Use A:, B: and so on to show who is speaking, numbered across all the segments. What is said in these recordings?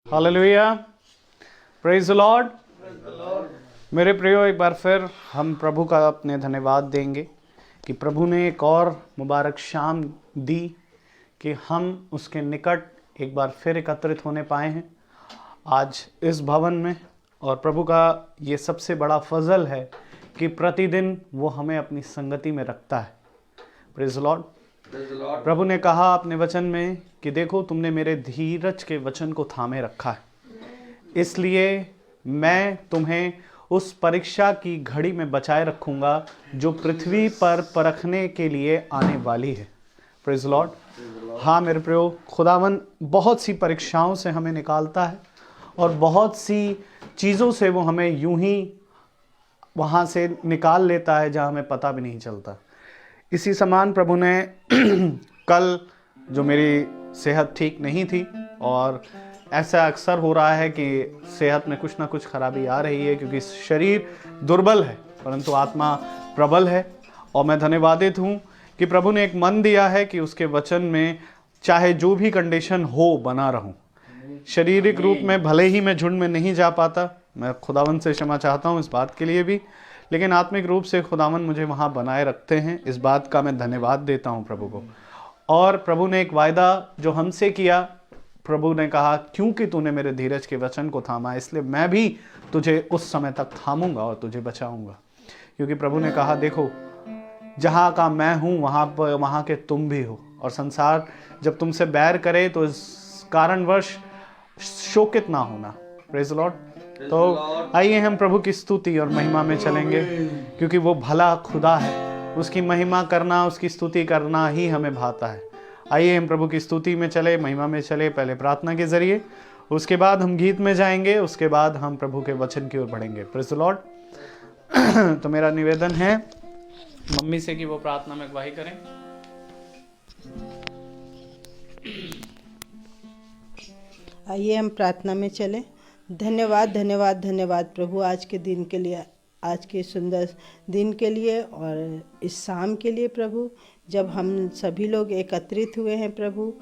A: Hallelujah, praise the Lord. मेरे प्रियो, एक बार फिर हम प्रभु का अपने धन्यवाद देंगे कि प्रभु ने एक और मुबारक शाम दी कि हम उसके निकट एक बार फिर एकत्रित होने पाए हैं आज इस भवन में। और प्रभु का ये सबसे बड़ा फजल है कि प्रतिदिन वो हमें अपनी संगति में रखता है। Praise the Lord. प्रभु ने कहा अपने वचन में कि देखो, तुमने मेरे धीरज के वचन को थामे रखा है, इसलिए मैं तुम्हें उस परीक्षा की घड़ी में बचाए रखूंगा जो पृथ्वी पर परखने के लिए आने वाली है। Praise Lord. हाँ मेरे प्रियो, खुदावन बहुत सी परीक्षाओं से हमें निकालता है और बहुत सी चीज़ों से वो हमें यूं ही वहाँ से निकाल लेता है जहाँ हमें पता भी नहीं चलता। इसी समान प्रभु ने कल जो मेरी सेहत ठीक नहीं थी, और ऐसा अक्सर हो रहा है कि सेहत में कुछ ना कुछ खराबी आ रही है क्योंकि शरीर दुर्बल है परंतु आत्मा प्रबल है। और मैं धन्यवादित हूँ कि प्रभु ने एक मन दिया है कि उसके वचन में चाहे जो भी कंडीशन हो बना रहूं। शारीरिक रूप में भले ही मैं झुंड में नहीं जा पाता, मैं खुदावन से क्षमा चाहता हूँ इस बात के लिए भी, लेकिन आत्मिक रूप से खुदावन मुझे वहाँ बनाए रखते हैं। इस बात का मैं धन्यवाद देता हूँ प्रभु को। और प्रभु ने एक वायदा जो हमसे किया, प्रभु ने कहा क्योंकि तूने मेरे धीरज के वचन को थामा इसलिए मैं भी तुझे उस समय तक थामूंगा और तुझे बचाऊंगा। क्योंकि प्रभु ने कहा देखो, जहाँ का मैं हूँ वहाँ के तुम भी हो, और संसार जब तुमसे बैर करे तो इस कारणवश शोकित ना होना। Praise Lord. तो आइए हम प्रभु की स्तुति और महिमा में चलेंगे, क्योंकि वो भला खुदा है, उसकी महिमा करना, उसकी स्तुति करना ही हमें भाता है। आइए हम प्रभु की स्तुति में चले, महिमा में चले, पहले प्रार्थना के जरिए, उसके बाद हम गीत में जाएंगे, उसके बाद हम प्रभु के वचन की ओर बढ़ेंगे। Praise the Lord. तो मेरा निवेदन है मम्मी से कि वो प्रार्थना में अगुवाई करें।
B: आइए हम प्रार्थना में चलें। धन्यवाद धन्यवाद धन्यवाद प्रभु, आज के दिन के लिए, आज के सुंदर दिन के लिए और इस शाम के लिए प्रभु, जब हम सभी लोग एकत्रित हुए हैं प्रभु,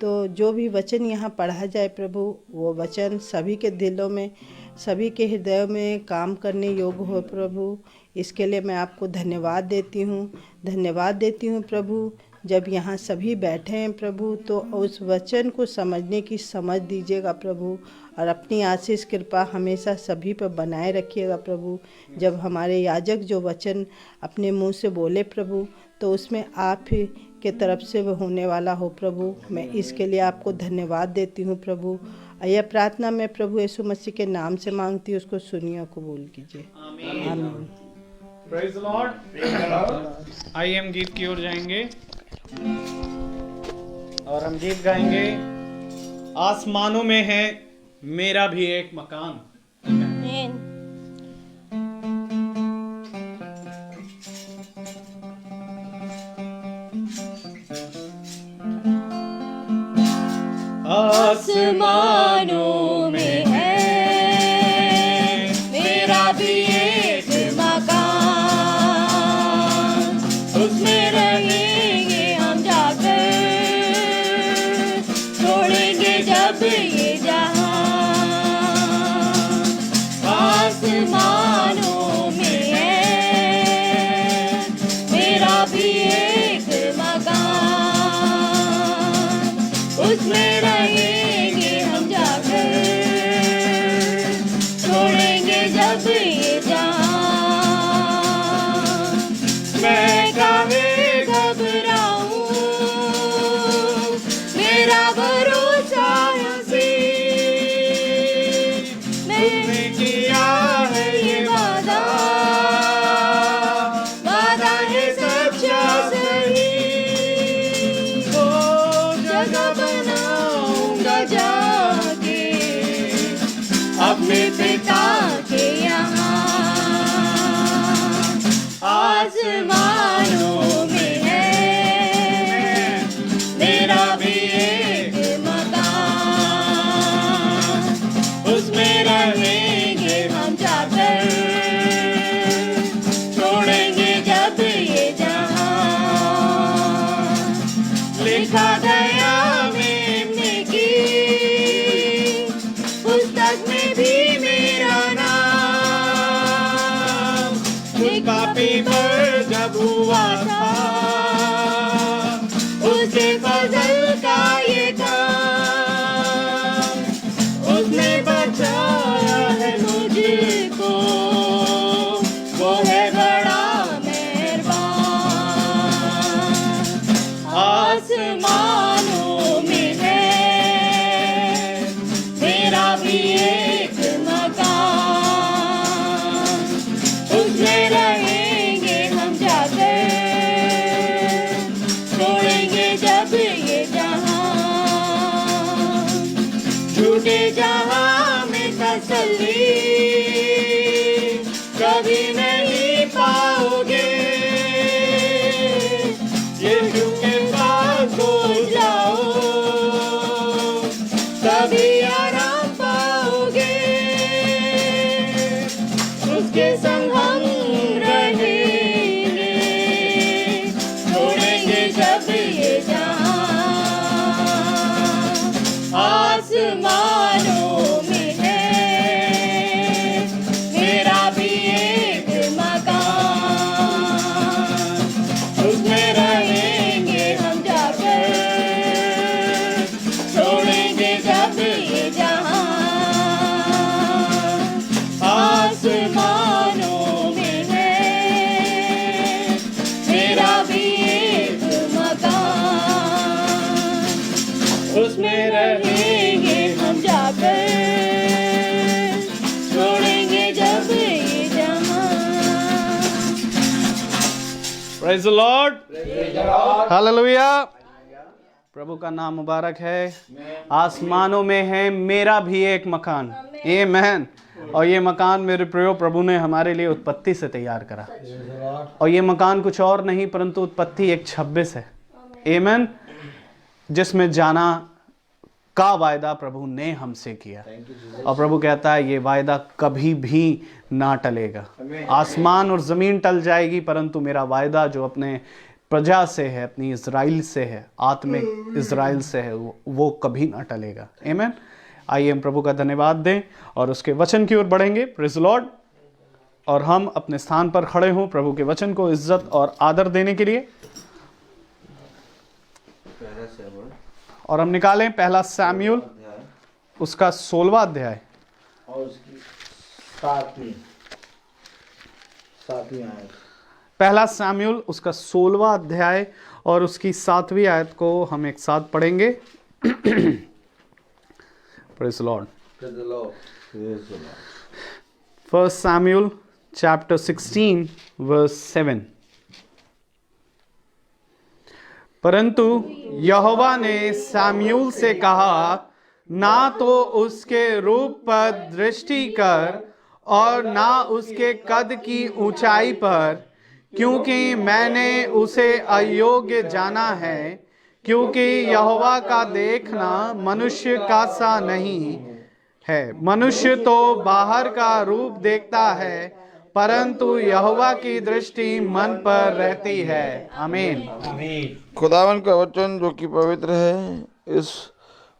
B: तो जो भी वचन यहाँ पढ़ा जाए प्रभु, वो वचन सभी के दिलों में, सभी के हृदयों में काम करने योग्य हो प्रभु। इसके लिए मैं आपको धन्यवाद देती हूँ प्रभु। जब यहाँ सभी बैठे हैं प्रभु, तो उस वचन को समझने की समझ दीजिएगा प्रभु, और अपनी आशीष कृपा हमेशा सभी पर बनाए रखिएगा प्रभु। जब हमारे याजक जो वचन अपने मुंह से बोले प्रभु, तो उसमें आप ही के तरफ से वो होने वाला हो प्रभु। मैं इसके लिए आपको धन्यवाद देती हूँ प्रभु। यह प्रार्थना मैं प्रभु यीशु मसीह के नाम से मांगती हूँ, उसको सुनिए, कबूल कीजिए। आमीन।
A: Praise the Lord. आइए हम गीत की ओर जाएंगे और हम गीत गाएंगे। आसमानों में है मेरा भी एक मकान।
C: आसमानों में है मेरा भी एक मकान, उसमें रहेंगे हम जाकर, छोड़ेंगे जब ये जहां। आसमानों में है मेरा भी एक मकान, उसमें रहेंगे हम जाकर, छोड़ेंगे जब ये जहां। मैं काहे घबराऊं, मेरा भरोसा उसी, मैंने किया है ये वादा, वादा है सच्चा सही। वो जगह बनाऊंगा जाके अपने पिता के यहाँ। आसमानों में है मेरा भी एक मकान, उसमें रहेंगे हम जाकर, छोड़ेंगे जब ये जहां। लिखा गया मेमने की भी एक मकान, उसमें रहेंगे हम जाकर, छोड़ेंगे जब ये जहां, झूठे जहां में तसल्ली कभी नहीं पाओगे, यीशु के पास हो जाओ तभी आराम पाओगे, उसके संग हम रहेंगे, छोड़ेंगे जब ये जहां, आसमानों में है मेरा भी एक मकान, उसमें रहेंगे हम जाकर, छोड़ेंगे जब ये जहां, आसमानों में है मेरा भी एक मकान, उसमें रहेंगे हम जाकर, छोड़ेंगे जब ये जहां।
A: Praise the Lord, hallelujah. प्रभु का नाम मुबारक है। आसमानों में है मेरा भी एक मकान, आमीन। और ये मकान मेरे प्रियो प्रभु ने हमारे लिए उत्पत्ति से तैयार करा, और ये मकान कुछ और नहीं परंतु उत्पत्ति 1:26 है, आमीन, जिसमें जाना का वायदा प्रभु ने हमसे किया। और प्रभु कहता है ये वायदा कभी भी ना टलेगा। आसमान और ज़मीन टल जाएगी परंतु मेरा वायदा जो अपने प्रजा से है, अपनी इज़राइल से है, आत्मिक इज़राइल से है, वो कभी ना टलेगा। आमीन। आइए हम प्रभु का धन्यवाद दें और उसके वचन की ओर बढ़ेंगे। Praise the Lord. और हम अपने स्थान पर खड़े हों प्रभु के वचन को इज्जत और आदर देने के लिए। और हम निकालें पहला सैमुएल उसका 16वां अध्याय
D: और उसकी सातवीं आयत।
A: पहला सैमुएल उसका 16वां अध्याय और उसकी 7वीं आयत को हम एक साथ पढ़ेंगे। Praise the Lord. First Samuel chapter 16 verse 7। परंतु यहोवा ने सैमुएल से कहा, ना तो उसके रूप पर दृष्टि कर और ना उसके कद की ऊंचाई पर, क्योंकि मैंने उसे अयोग्य जाना है, क्योंकि यहोवा का देखना मनुष्य का सा नहीं है। मनुष्य तो बाहर का रूप देखता है परंतु यहोवा की दृष्टि मन पर रहती है। आमीन।
D: खुदावन का वचन जो कि पवित्र है, इस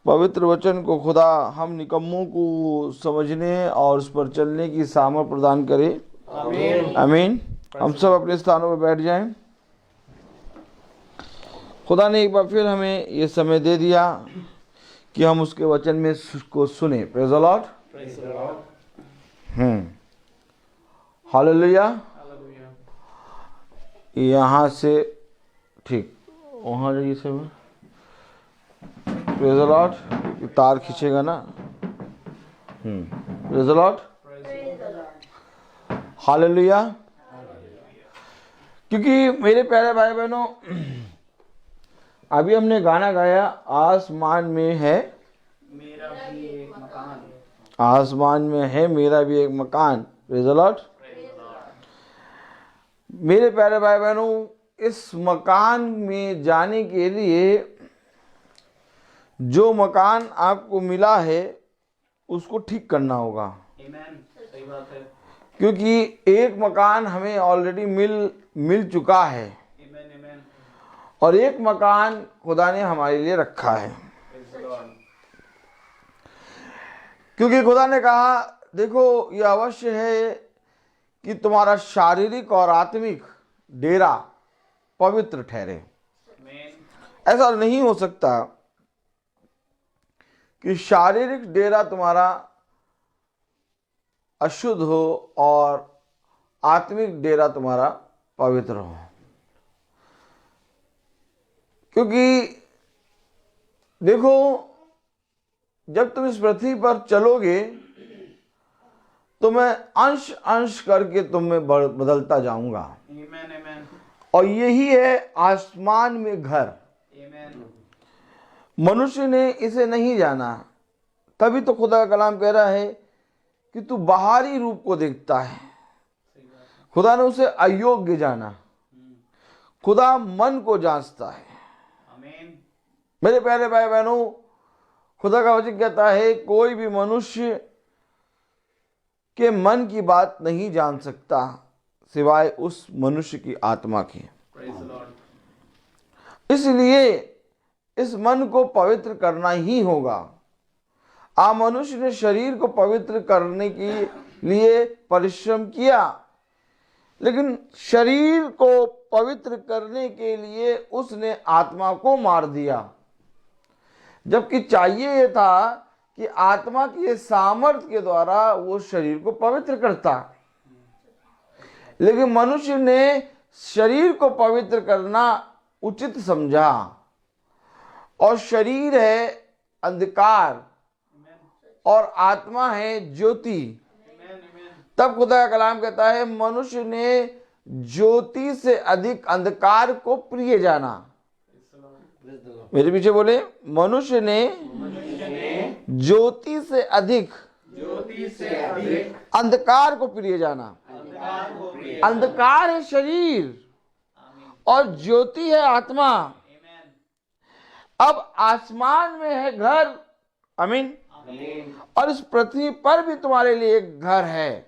D: पवित्र वचन को खुदा हम निकम्मों को समझने और उस पर चलने की सामर्थ प्रदान करे। आमीन। आमीन। हम सब अपने स्थानों पर बैठ जाएं। खुदा ने एक बार फिर हमें ये समय दे दिया कि हम उसके वचन में को सुने। Praise the Lord. हालेलुया। यहाँ से ठीक वहाँ जाइए सब। Praise the Lord. तार खींचेगा ना। Praise the Lord. हालेलुया। क्योंकि मेरे प्यारे भाई बहनों, अभी हमने गाना गाया, आसमान में है मेरा भी एक मकान, आसमान में है मेरा भी एक मकान। Praise the Lord. मेरे प्यारे भाई बहनों, इस मकान में जाने के लिए जो मकान आपको मिला है उसको ठीक करना होगा।
A: आमीन। सही बात है।
D: क्योंकि एक मकान हमें ऑलरेडी मिल चुका है।
A: आमीन।
D: और एक मकान खुदा ने हमारे लिए रखा है। क्योंकि खुदा ने कहा, देखो यह अवश्य है कि तुम्हारा शारीरिक और आत्मिक डेरा पवित्र ठहरे। ऐसा नहीं हो सकता कि शारीरिक डेरा तुम्हारा अशुद्ध हो और आत्मिक डेरा तुम्हारा पवित्र हो। क्योंकि देखो, जब तुम इस पृथ्वी पर चलोगे तो मैं अंश अंश करके तुम्हें बदलता जाऊंगा।
A: Amen, amen,
D: और यही है आसमान में घर।
A: amen.
D: मनुष्य ने इसे नहीं जाना, तभी तो खुदा का कलाम कह रहा है कि तू बाहरी रूप को देखता है। खुदा ने उसे अयोग्य जाना, खुदा मन को जांचता है।
A: Amen.
D: मेरे प्यारे भाई बहनों, खुदा का वचन कहता है कोई भी मनुष्य के मन की बात नहीं जान सकता सिवाय उस मनुष्य की आत्मा के।
A: Praise the Lord.
D: इसलिए इस मन को पवित्र करना ही होगा। मनुष्य ने शरीर को पवित्र करने के लिए परिश्रम किया, लेकिन शरीर को पवित्र करने के लिए उसने आत्मा को मार दिया, जबकि चाहिए यह था कि आत्मा के सामर्थ्य के द्वारा वो शरीर को पवित्र करता। लेकिन मनुष्य ने शरीर को पवित्र करना उचित समझा, और शरीर है अंधकार और आत्मा है ज्योति। तब खुदा का कलाम कहता है मनुष्य ने ज्योति से अधिक अंधकार को प्रिय जाना। मेरे पीछे बोले, मनुष्य ने ज्योति से अधिक अंधकार को प्रिय जाना। अंधकार है शरीर और ज्योति है आत्मा। अब आसमान में है घर, आमीन, और इस पृथ्वी पर भी तुम्हारे लिए एक घर है।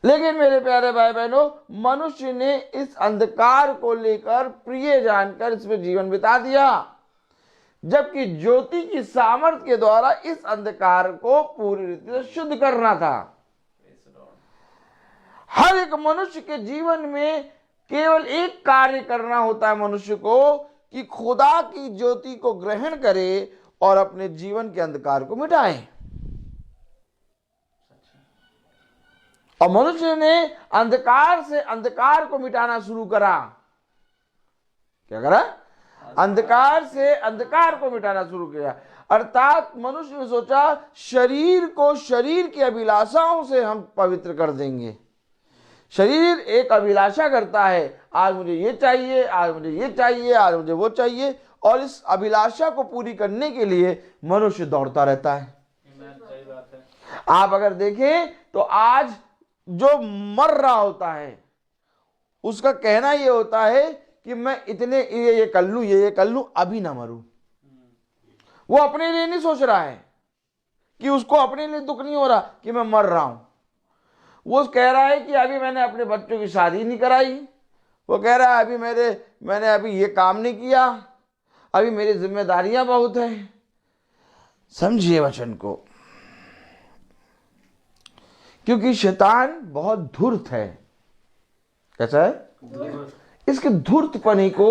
D: लेकिन मेरे प्यारे भाई बहनों, मनुष्य ने इस अंधकार को लेकर प्रिय जानकर इसमें जीवन बिता दिया, जबकि ज्योति की सामर्थ्य के द्वारा इस अंधकार को पूरी रीति से शुद्ध करना था। हर एक मनुष्य के जीवन में केवल एक कार्य करना होता है मनुष्य को, कि खुदा की ज्योति को ग्रहण करे और अपने जीवन के अंधकार को मिटाए। और मनुष्य ने अंधकार से अंधकार को मिटाना शुरू करा। क्या करा? अंधकार से अंधकार को मिटाना शुरू किया। अर्थात मनुष्य ने सोचा शरीर को शरीर की अभिलाषाओं से हम पवित्र कर देंगे। शरीर एक अभिलाषा करता है, आज मुझे ये चाहिए, आज मुझे ये चाहिए, आज मुझे वो चाहिए, और इस अभिलाषा को पूरी करने के लिए मनुष्य दौड़ता रहता है।
A: सही बात है।
D: आप अगर देखें तो आज जो मर रहा होता है उसका कहना ये होता है कि मैं इतने ये कर लूं, ये कर लूं, अभी ना मरूं। वो अपने लिए नहीं सोच रहा है, कि उसको अपने लिए दुख नहीं हो रहा कि मैं मर रहा हूं। वो कह रहा है कि अभी मैंने अपने बच्चों की शादी नहीं कराई, वो कह रहा है अभी मैंने अभी ये काम नहीं किया, अभी मेरी जिम्मेदारियां बहुत है। समझिए वचन को, क्योंकि शैतान बहुत धूर्त है। कैसा है? इसके धूर्तपने को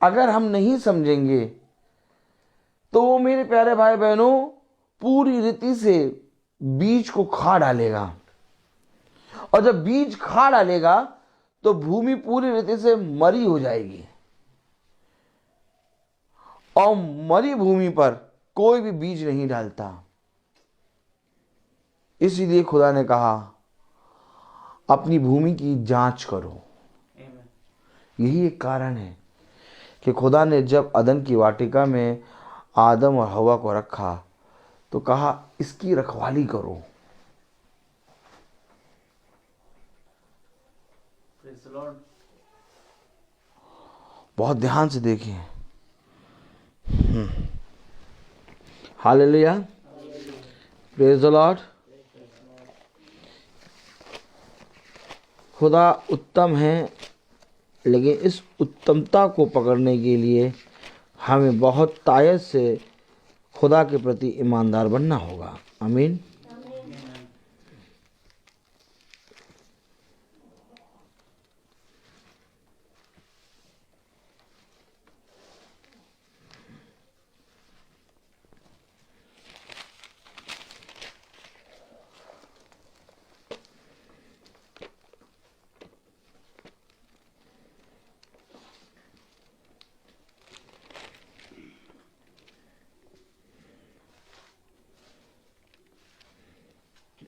D: अगर हम नहीं समझेंगे तो वो मेरे प्यारे भाई बहनों पूरी रीति से बीज को खा डालेगा, और जब बीज खा डालेगा तो भूमि पूरी रीति से मरी हो जाएगी, और मरी भूमि पर कोई भी बीज नहीं डालता। इसीलिए खुदा ने कहा अपनी भूमि की जांच करो। यही एक कारण है कि खुदा ने जब अदन की वाटिका में आदम और हवा को रखा तो कहा इसकी रखवाली करो। बहुत ध्यान से देखिए। Hallelujah, praise the Lord. खुदा उत्तम है, लेकिन इस उत्तमता को पकड़ने के लिए हमें बहुत तायत से खुदा के प्रति ईमानदार बनना होगा। आमीन।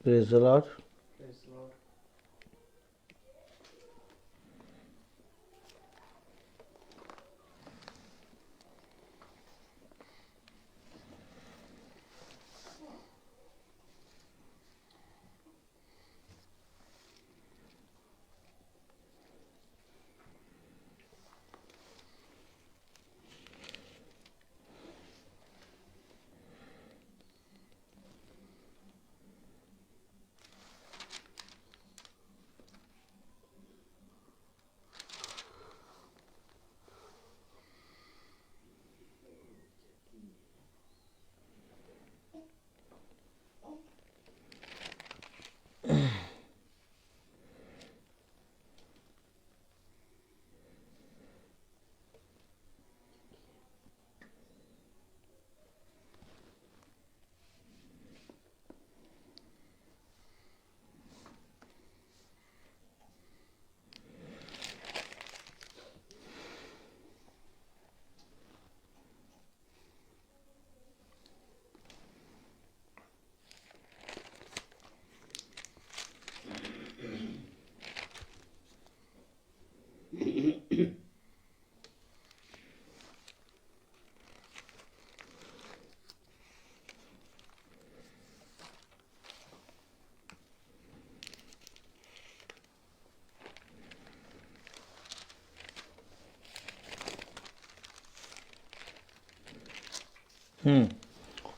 D: Praise the Lord.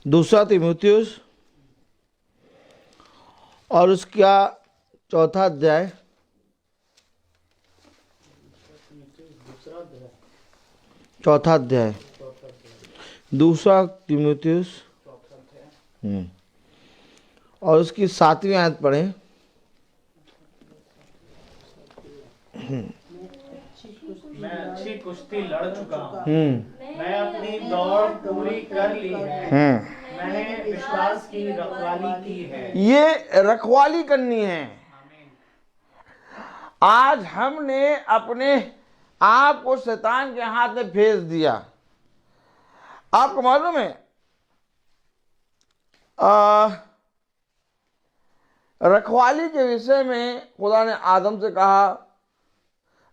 D: दूसरा तीमुथियुस और उसका चौथा अध्याय, चौथा अध्याय, दूसरा तीमुथियुस और उसकी 7वीं आयत पढ़ें।
A: मैं अच्छी कुश्ती लड़ चुका हूँ, मैं अपनी दौड़ पूरी कर ली है, मैंने विश्वास की रखवाली की है।
D: ये रखवाली करनी है। आज हमने अपने आप को शैतान के हाथ में भेज दिया। आपको मालूम है रखवाली के विषय में खुदा ने आदम से कहा,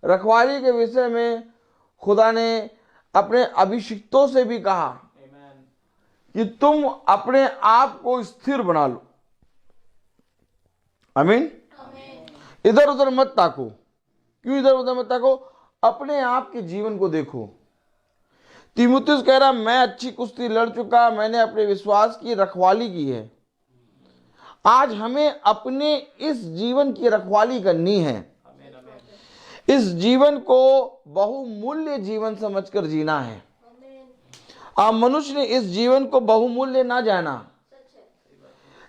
D: रखवाली के विषय में खुदा ने अपने अभिषिक्तों से भी कहा कि तुम अपने आप को स्थिर बना लो। आमीन। इधर उधर मत ताको। क्यों इधर उधर मत ताको? अपने आप के जीवन को देखो। तीमुथियुस कह रहा, मैं अच्छी कुश्ती लड़ चुका, मैंने अपने विश्वास की रखवाली की है। आज हमें अपने इस जीवन की रखवाली करनी है। इस जीवन को बहुमूल्य जीवन समझकर जीना है। अब मनुष्य ने इस जीवन को बहुमूल्य ना जाना,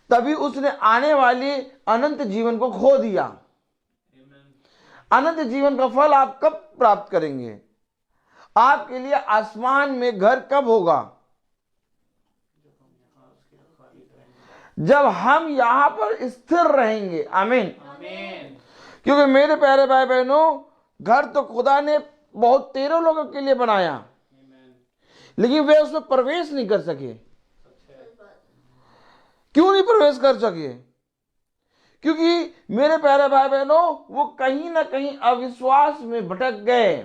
D: तभी उसने आने वाली अनंत जीवन को खो दिया। अनंत जीवन का फल आप कब प्राप्त करेंगे? आपके लिए आसमान में घर कब होगा? जब हम यहां पर स्थिर रहेंगे। आमीन। क्योंकि मेरे प्यारे भाई बहनों, घर तो खुदा ने बहुत 13 लोगों के लिए बनाया, लेकिन वे उसमें प्रवेश नहीं कर सके। क्यों नहीं प्रवेश कर सके? क्योंकि मेरे प्यारे भाई बहनों, वो कहीं ना कहीं अविश्वास में भटक गए।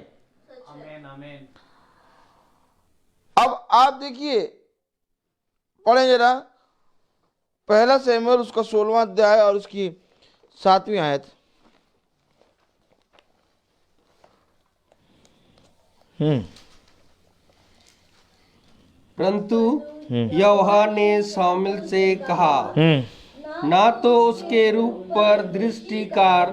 D: अब आप देखिए, पढ़ें जरा पहला शमूएल उसका 16वां अध्याय और उसकी 7वीं आयत।
C: परंतु यहोवा ने शाऊल से कहा, ना तो उसके रूप पर दृष्टि कर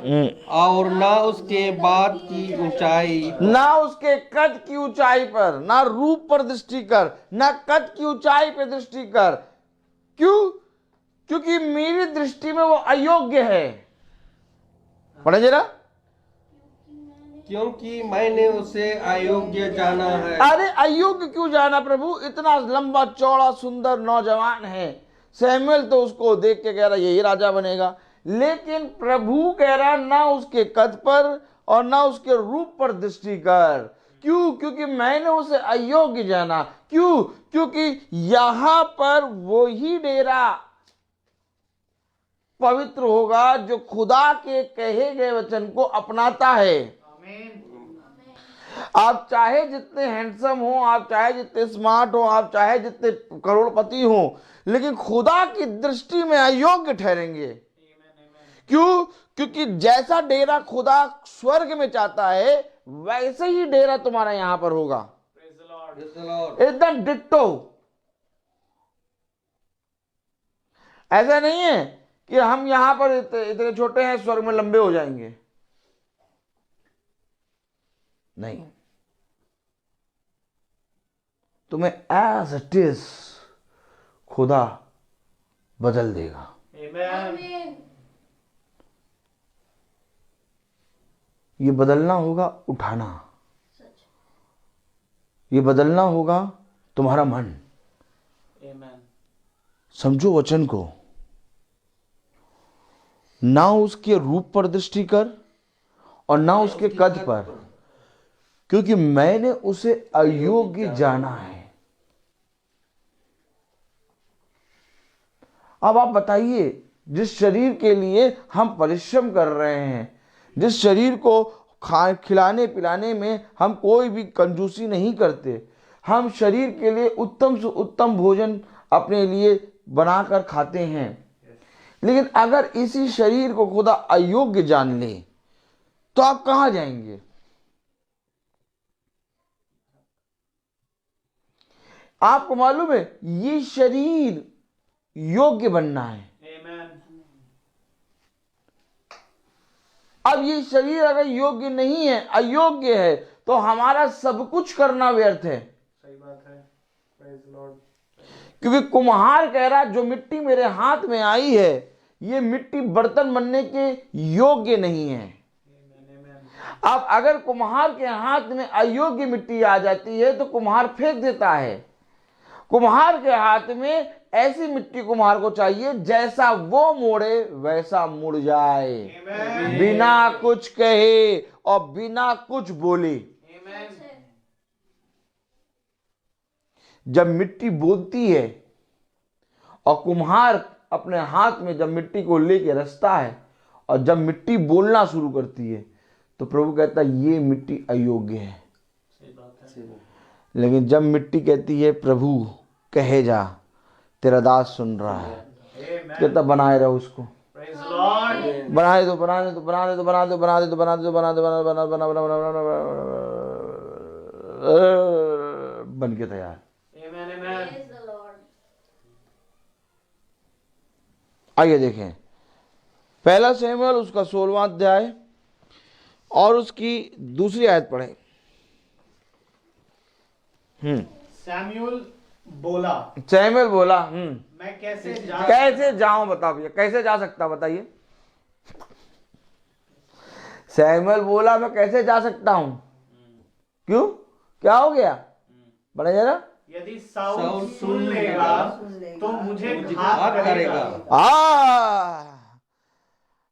C: और ना उसके बात की ऊंचाई,
D: ना उसके कद की ऊंचाई पर, ना रूप पर दृष्टि कर, ना कद की ऊंचाई पर दृष्टि कर। क्यों? क्योंकि मेरी दृष्टि में वो अयोग्य है। पढ़े जरा।
C: क्योंकि मैंने उसे अयोग्य जाना है।
D: अरे अयोग्य क्यों जाना प्रभु? इतना लंबा चौड़ा सुंदर नौजवान है। शमूएल तो उसको देख के कह रहा यही राजा बनेगा, लेकिन प्रभु कह रहा ना उसके कद पर और ना उसके रूप पर दृष्टि कर। क्यों? क्योंकि मैंने उसे अयोग्य जाना। क्यों? क्योंकि यहां पर वो ही डेरा पवित्र होगा जो खुदा के कहे गए वचन को अपनाता है। आप चाहे जितने हैंडसम हो, आप चाहे जितने स्मार्ट हो, आप चाहे जितने करोड़पति हो, लेकिन खुदा की दृष्टि में अयोग्य ठहरेंगे। क्यों? क्योंकि जैसा डेरा खुदा स्वर्ग में चाहता है वैसे ही डेरा तुम्हारा यहां पर होगा, एकदम डिट्टो। ऐसा नहीं है कि हम यहां पर इतने छोटे हैं स्वर्ग में लंबे हो जाएंगे, नहीं। तुम्हें एज इट इज खुदा बदल देगा। ये बदलना होगा उठाना, ये बदलना होगा तुम्हारा मन। समझो वचन को, ना उसके रूप पर दृष्टि कर और ना उसके कद पर, क्योंकि मैंने उसे अयोग्य जाना है। अब आप बताइए, जिस शरीर के लिए हम परिश्रम कर रहे हैं, जिस शरीर को खिलाने पिलाने में हम कोई भी कंजूसी नहीं करते, हम शरीर के लिए उत्तम से उत्तम भोजन अपने लिए बनाकर खाते हैं, लेकिन अगर इसी शरीर को खुदा अयोग्य जान ले तो आप कहां जाएंगे? आपको मालूम है ये शरीर योग्य बनना है। अब ये शरीर अगर योग्य नहीं है, अयोग्य है, तो हमारा सब कुछ करना व्यर्थ है।
A: सही बात है। Praise the Lord.
D: क्योंकि कुम्हार कह रहा जो मिट्टी मेरे हाथ में आई है ये मिट्टी बर्तन बनने के योग्य नहीं है। अब अगर कुम्हार के हाथ में अयोग्य मिट्टी आ जाती है तो कुम्हार फेंक देता है। कुम्हार के हाथ में ऐसी मिट्टी कुम्हार को चाहिए जैसा वो मोड़े वैसा मुड़ जाए, बिना कुछ कहे और बिना कुछ बोले। जब मिट्टी बोलती है और कुम्हार अपने हाथ में जब मिट्टी को लेके रचता है और जब मिट्टी बोलना शुरू करती है तो प्रभु कहता है ये मिट्टी अयोग्य है। लेकिन जब मिट्टी कहती है प्रभु कहे जा, तेरा दास सुन रहा है, कहता बनाए रहो उसको, बनाए दो, बनाने दो, बना दे दो, बना दो, बना दे दो, बना दे दो, बना दो, बना बना बना बना बना बन के तैयार। आइए देखें पहला शमूएल उसका 16वां अध्याय और उसकी दूसरी आयत पढ़े।
A: सैमुअल बोला
D: मैं कैसे जाऊं? बताओ भैया कैसे जा सकता, बताइए। सैमुअल बोला मैं कैसे जा सकता हूं? क्यों, क्या हो गया? बड़ा जरा,
A: यदि साउल सुन लेगा तो मुझे घात करेगा।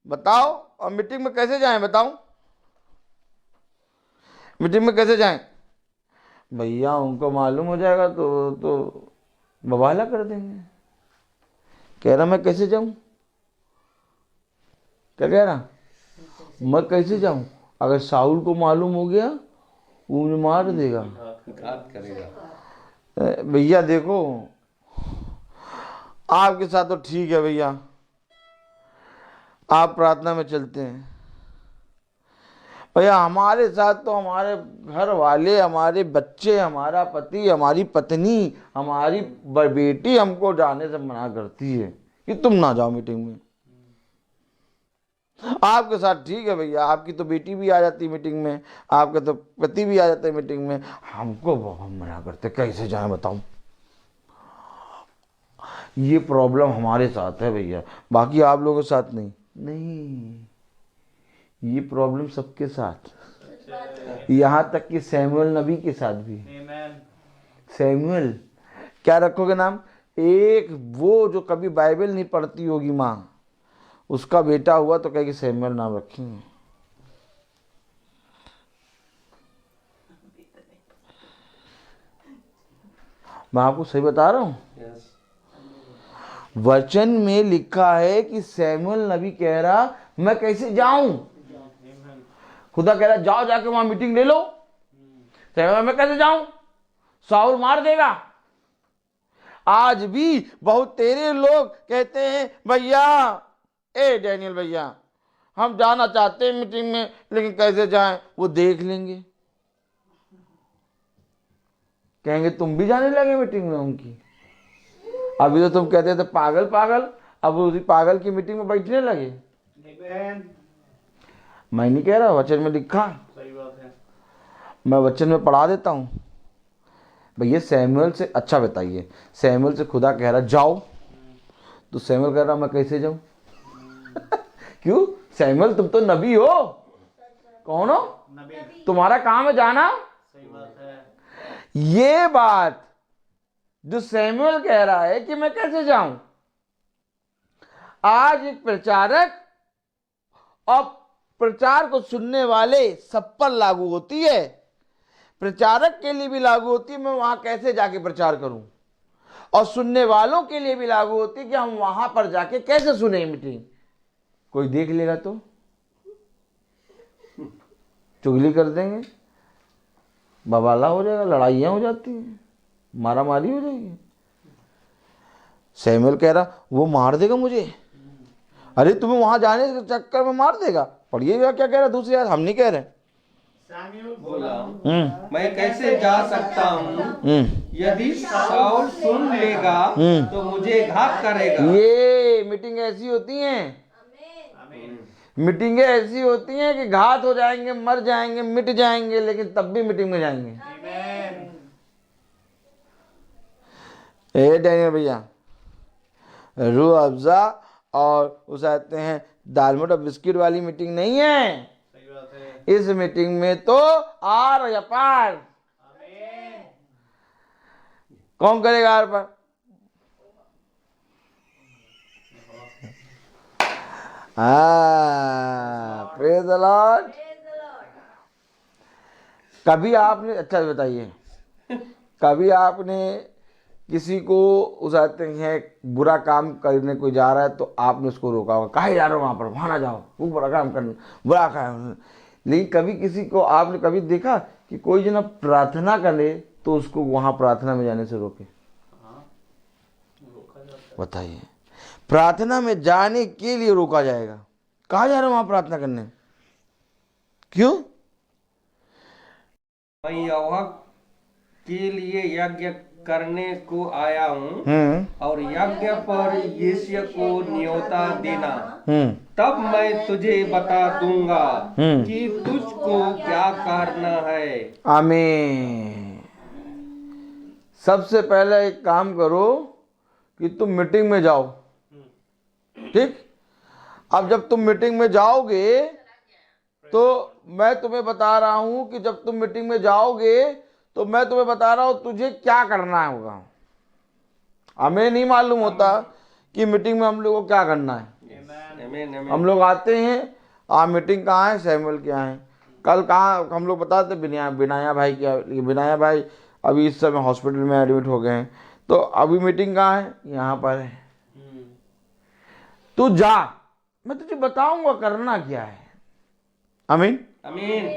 D: बताओ, और मीटिंग में कैसे जाएं? बताओ मीटिंग में कैसे जाएं? भैया उनको मालूम हो जाएगा तो बवाला कर देंगे। कह रहा मैं कैसे जाऊं? क्या कह रहा? मैं कैसे जाऊं? अगर साउल को मालूम हो गया वो मुझे मार देगा,
C: घात करेगा।
D: भैया देखो आपके साथ तो ठीक है भैया, आप प्रार्थना में चलते हैं। भैया हमारे साथ तो हमारे घर वाले, हमारे बच्चे, हमारा पति, हमारी पत्नी, हमारी बेटी हमको जाने से मना करती है कि तुम ना जाओ मीटिंग में। आपके साथ ठीक है भैया, आपकी तो बेटी भी आ जाती मीटिंग में, आपका तो पति भी आ जाते मीटिंग में, हमको बहुत मना करते, कैसे जाएं बताऊं? ये प्रॉब्लम हमारे साथ है भैया, बाकी आप लोगों के साथ नहीं। ये प्रॉब्लम सबके साथ, यहाँ तक कि सैमुअल नबी के साथ भी। सैमुअल क्या रखोगे नाम? एक वो जो कभी बाइबल नहीं पढ़ती होगी माँ, उसका बेटा हुआ तो कहेगी सैमुअल नाम रखेंगे। मैं आपको सही बता रहा हूँ। वचन में लिखा है कि सैमुअल नबी कह रहा मैं कैसे जाऊं। खुदा कह रहा जाओ जाके वहां मीटिंग ले लो। सैमुअल मैं कैसे जाऊं, साउल मार देगा। आज भी बहुत तेरे लोग कहते हैं भैया, ए डैनियल भैया, हम जाना चाहते हैं मीटिंग में, लेकिन कैसे जाएं, वो देख लेंगे। कहेंगे तुम भी जाने लगे मीटिंग में उनकी। अभी तो तुम कहते थे पागल पागल, अब उसी पागल की मीटिंग में बैठने लगे। मैं नहीं कह रहा, वचन में लिखा,
A: सही बात है।
D: मैं वचन में पढ़ा देता हूं। भैया सैमुअल से, अच्छा बताइए, सैमुअल से खुदा कह रहा जाओ, तो सैमुअल कह रहा मैं कैसे जाऊं? क्यों? सैमुअल तुम तो नबी हो। कौन हो?
A: नबी।
D: तुम्हारा काम है जाना।
A: सही बात है।
D: ये बात जो सैमुअल कह रहा है कि मैं कैसे जाऊं, आज एक प्रचारक और प्रचार को सुनने वाले सब पर लागू होती है। प्रचारक के लिए भी लागू होती है, मैं वहां कैसे जाके प्रचार करूं, और सुनने वालों के लिए भी लागू होती है कि हम वहां पर जाके कैसे सुने मीटिंग। कोई देख लेगा तो चुगली कर देंगे, बवाला हो जाएगा, लड़ाइयां हो जाती हैं, मारा मारी हो जाएगी। सैमुअल कह रहा वो मार देगा मुझे। अरे तुम्हें वहां जाने के चक्कर में मार देगा। पढ़िएगा क्या कह रहा दूसरी बात, हम नहीं कह रहे।
C: बोला मैं कैसे जा सकता हूँ, यदि साउल सुन लेगा तो मुझे घात करेगा।
D: ये मीटिंग ऐसी होती हैं, मीटिंगें ऐसी होती हैं कि घात हो जाएंगे, मर जाएंगे, मिट जाएंगे, लेकिन तब भी मीटिंग में जाएंगे। ए डैनियल भैया, रूह अफ़ज़ा और उसे कहते हैं दालमोट और बिस्किट वाली मीटिंग नहीं है।
A: सही बात है।
D: इस मीटिंग में तो आर या पार। कौन करेगा आर पार? Praise the Lord. कभी आपने, अच्छा बताइए, कभी आपने किसी को उसाते हैं बुरा काम करने कोई जा रहा है तो आपने उसको रोका होगा, काहे जा रहे हो वहां पर, वहां ना जाओ, वो बुरा काम करना, बुरा काम। लेकिन कभी किसी को आपने कभी देखा कि कोई जना प्रार्थना करे तो उसको वहां प्रार्थना में जाने से रोके? बताइए, प्रार्थना में जाने के लिए रोका जाएगा। कहाँ जा रहे हो वहां प्रार्थना करने? क्यों?
C: मैं यहोवा के लिए यज्ञ करने को आया हूँ और यज्ञ पर यीशु को न्योता देना। तब मैं तुझे बता दूंगा कि तुझको क्या करना है।
D: आमीन। सबसे पहले एक काम करो कि तुम मीटिंग में जाओ, ठीक? अब जब तुम मीटिंग में जाओगे तो मैं तुम्हें बता रहा हूं कि जब तुम मीटिंग में जाओगे तो मैं तुम्हें बता रहा हूं तुझे क्या करना होगा। हमें नहीं मालूम होता कि मीटिंग में हम लोग को क्या करना है। हम लोग आते हैं, मीटिंग कहाँ है, सैमुअल के यहाँ है। कल कहाँ हम लोग बताते बिनाया भाई क्या, बिनाया भाई अभी इस समय हॉस्पिटल में एडमिट हो गए हैं, तो अभी मीटिंग कहाँ है, यहाँ पर है। तू जा, मैं तुझे बताऊंगा करना क्या है। आमीन
C: आमीन।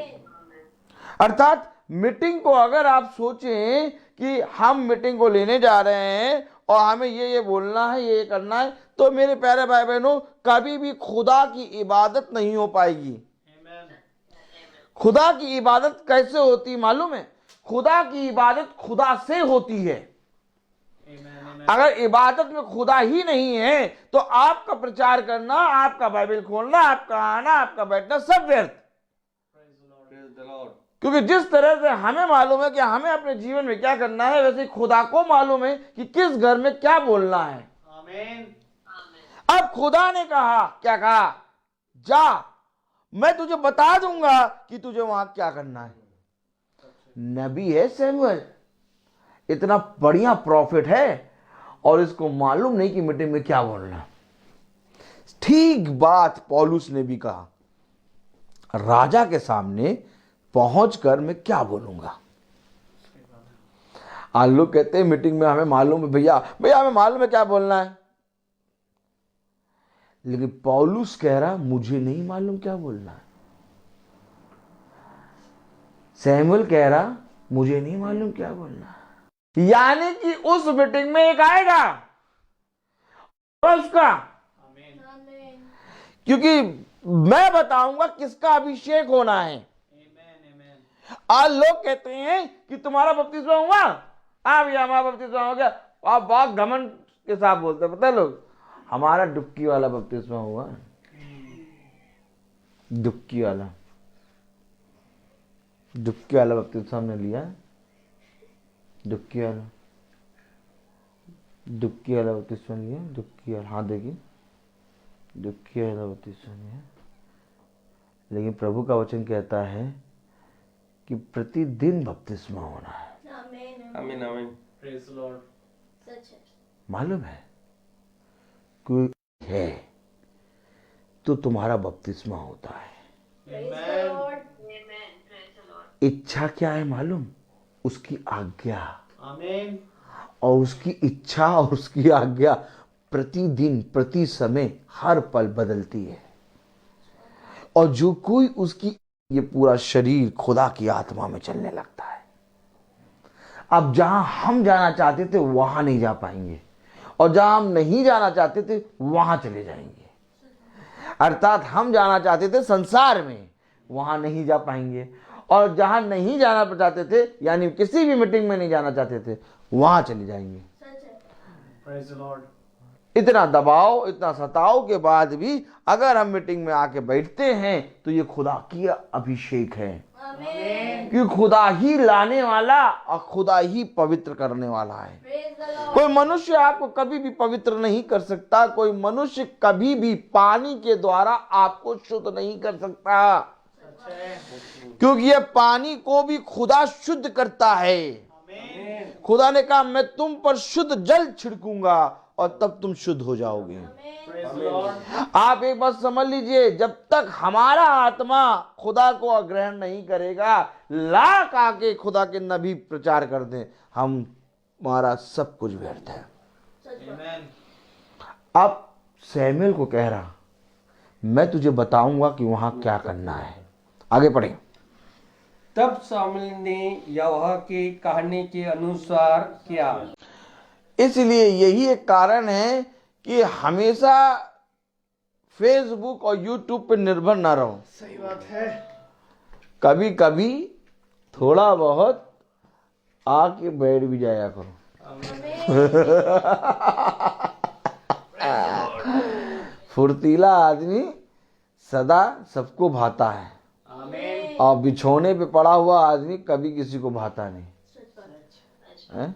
D: अर्थात मीटिंग को अगर आप सोचें कि हम मीटिंग को लेने जा रहे हैं और हमें ये बोलना है, ये करना है, तो मेरे प्यारे भाई बहनों कभी भी खुदा की इबादत नहीं हो पाएगी। खुदा की इबादत कैसे होती मालूम है? खुदा की इबादत खुदा से होती है। अगर इबादत में खुदा ही नहीं है तो आपका प्रचार करना, आपका बाइबल खोलना, आपका आना, आपका बैठना सब व्यर्थ। क्योंकि जिस तरह से हमें मालूम है कि हमें अपने जीवन में क्या करना है, वैसे खुदा को मालूम है कि किस घर में क्या बोलना है। आमीन। अब खुदा ने कहा, क्या कहा? जा, मैं तुझे बता दूंगा कि तुझे वहां क्या करना है। नबी है सैमुअल, इतना बढ़िया प्रॉफिट है, और इसको मालूम नहीं कि मीटिंग में क्या बोलना। ठीक बात पौलुस ने भी कहा, राजा के सामने पहुंचकर मैं क्या बोलूंगा। आज लोग कहते हैं मीटिंग में हमें मालूम है, भैया हमें मालूम है क्या बोलना है। लेकिन पौलुस कह रहा मुझे नहीं मालूम क्या बोलना है। सैमुअल कह रहा मुझे नहीं मालूम क्या बोलना है। यानी कि उस मीटिंग में एक आएगा उसका, क्योंकि मैं बताऊंगा किसका अभिषेक होना है। आज लोग कहते हैं कि तुम्हारा बपतिस्मा हुआ, भैया हमारा बपतिस्मा हो गया। आप बहुत घमंड के साथ बोलते हैं, पता है लोग, हमारा डुबकी वाला बपतिस्मा हुआ, डुबकी वाला बपतिस्मा हमने लिया, डुबकी वाला बपतिस्मा लिया, डुबकी वाला, हाँ देखिए डुबकी वाला बपतिस्मा लिया। लेकिन प्रभु का वचन कहता है कि प्रतिदिन बपतिस्मा होना है।
C: आमीन आमीन।
A: Praise the Lord.
D: मालूम है कोई है तो तुम्हारा बपतिस्मा होता है। इच्छा क्या है मालूम? उसकी आज्ञा।
A: आमीन।
D: और उसकी इच्छा और उसकी आज्ञा प्रतिदिन, प्रति समय, हर पल बदलती है। और जो कोई उसकी, ये पूरा शरीर खुदा की आत्मा में चलने लगता है। अब जहां हम जाना चाहते थे वहां नहीं जा पाएंगे, और जहां हम नहीं जाना चाहते थे वहां चले जाएंगे। अर्थात हम जाना चाहते थे संसार में, वहां नहीं जा पाएंगे, और जहां नहीं जाना चाहते थे, यानी किसी भी मीटिंग में नहीं जाना चाहते थे, वहां चले जाएंगे।
A: Praise the Lord.
D: इतना दबाव, इतना सताव के बाद भी अगर हम मीटिंग में आके बैठते हैं तो ये खुदा की अभिषेक है, क्योंकि खुदा ही लाने वाला और खुदा ही पवित्र करने वाला है। कोई मनुष्य आपको कभी भी पवित्र नहीं कर सकता। कोई मनुष्य कभी भी पानी के द्वारा आपको शुद्ध नहीं कर सकता, क्योंकि ये पानी को भी खुदा शुद्ध करता है। खुदा ने कहा मैं तुम पर शुद्ध जल छिड़कूंगा और तब तुम शुद्ध हो जाओगे। आप एक बात समझ लीजिए, जब तक हमारा आत्मा खुदा को ग्रहण नहीं करेगा, लाख आके खुदा के नबी प्रचार कर दें, हमारा सब कुछ व्यर्थ है। अब सैमुएल को कह रहा मैं तुझे बताऊंगा कि वहां क्या करना है। आगे पढ़े।
C: तब शामुएल ने यहोवा के कहने के अनुसार किया।
D: इसलिए यही एक कारण है कि हमेशा फेसबुक और यूट्यूब पे निर्भर ना रहो।
A: सही बात है।
D: कभी कभी थोड़ा बहुत आके बैठ भी जाया करो। फुर्तीला आदमी सदा सबको भाता है, और बिछौने पे पड़ा हुआ आदमी कभी किसी को भाता नहीं है?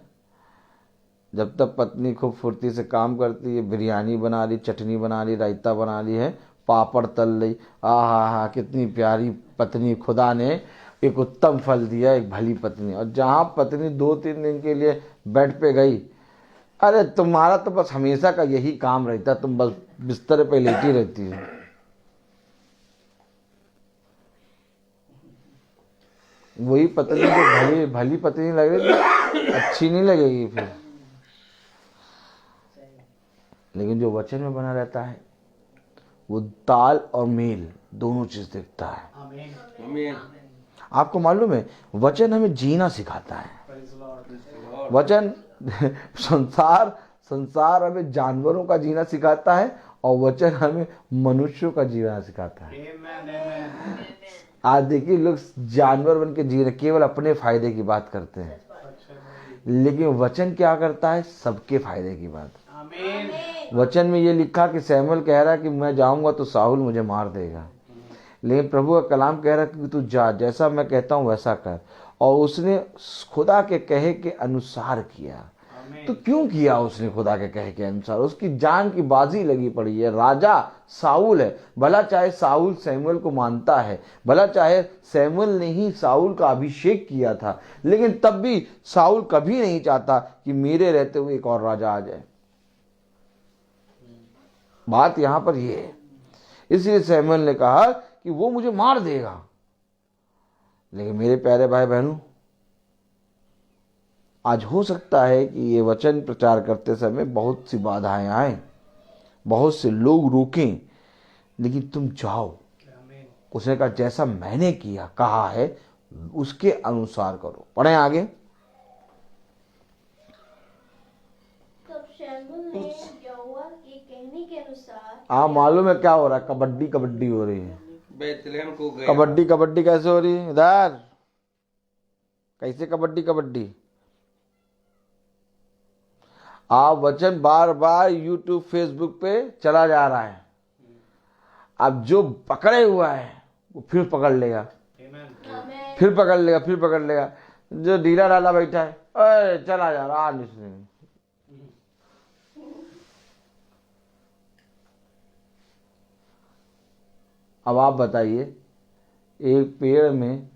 D: जब तक पत्नी खूब फुर्ती से काम करती है, बिरयानी बना ली, चटनी बना ली, रायता बना ली है, पापड़ तल ली, हा कितनी प्यारी पत्नी, खुदा ने एक उत्तम फल दिया, एक भली पत्नी। और जहाँ पत्नी 2-3 दिन के लिए बेड पे गई, अरे तुम्हारा तो बस हमेशा का यही काम रहता, तुम बस बिस्तर पे लेटी रहती है। वही पत्नी जो भली पत्नी लगेगी, अच्छी नहीं लगेगी फिर। लेकिन जो वचन में बना रहता है वो ताल और मेल दोनों चीज देखता है।
C: आमीन।
D: आपको मालूम है वचन हमें जीना सिखाता है। वचन संसार हमें जानवरों का जीना सिखाता है, और वचन हमें मनुष्यों का जीना सिखाता है। आज देखिए लोग जानवर बन के जी रहे, केवल अपने फायदे की बात करते हैं, लेकिन वचन क्या करता है? सबके फायदे की बात। वचन में ये लिखा कि सैमुएल कह रहा है कि मैं जाऊंगा तो साहुल मुझे मार देगा, लेकिन प्रभु का कलाम कह रहा है कि तू जा, जैसा मैं कहता हूं वैसा कर। और उसने खुदा के कहे के अनुसार किया। तो क्यों किया उसने खुदा के कहे के अनुसार? उसकी जान की बाजी लगी पड़ी है। राजा साउल है, भला चाहे साउल सैमुएल को मानता है, भला चाहे सैमुएल ने ही साउल का अभिषेक किया था, लेकिन तब भी साउल कभी नहीं चाहता कि मेरे रहते हुए एक और राजा आ जाए। बात यहां पर यह है। इसलिए सैमुएल ने कहा कि वो मुझे मार देगा। लेकिन मेरे प्यारे भाई बहनों, आज हो सकता है कि ये वचन प्रचार करते समय बहुत सी बाधाएं आए, बहुत से लोग रोकें, लेकिन तुम जाओ। उसने कहा जैसा मैंने किया कहा है उसके अनुसार करो। पढ़ें आगे।
E: तब शमूएल ने यहोवा के कहने के अनुसार
D: आप मालूम है क्या हो रहा है? कबड्डी कबड्डी हो रही है।
C: बेतलेहम को गया।
D: कबड्डी कबड्डी कैसे हो रही है? इधर कैसे कबड्डी कबड्डी? आप वचन बार बार यूट्यूब फेसबुक पे चला जा रहा है। अब जो पकड़े हुआ है वो फिर पकड़ लेगा, फिर पकड़ लेगा, फिर पकड़ लेगा। जो ढीला डाला बैठा है, अरे चला जा रहा नहीं। अब आप बताइए, एक पेड़ में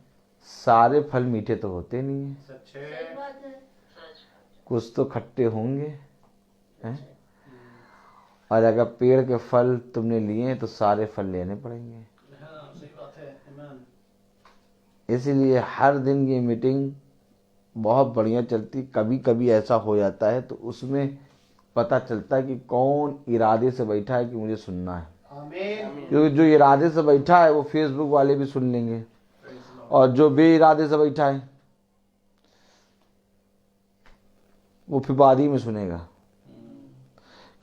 D: सारे फल मीठे तो होते नहीं है,
E: सही बात है।
D: कुछ तो खट्टे होंगे हैं? और अगर पेड़ के फल तुमने लिए तो सारे फल लेने पड़ेंगे। इसीलिए हर दिन ये मीटिंग बहुत बढ़िया चलती। कभी कभी ऐसा हो जाता है तो उसमें पता चलता है कि कौन इरादे से बैठा है कि मुझे सुनना है। क्योंकि जो इरादे से बैठा है वो फेसबुक वाले भी सुन लेंगे, और जो बे इरादे से बैठा है वो फिर बाद ही में सुनेगा।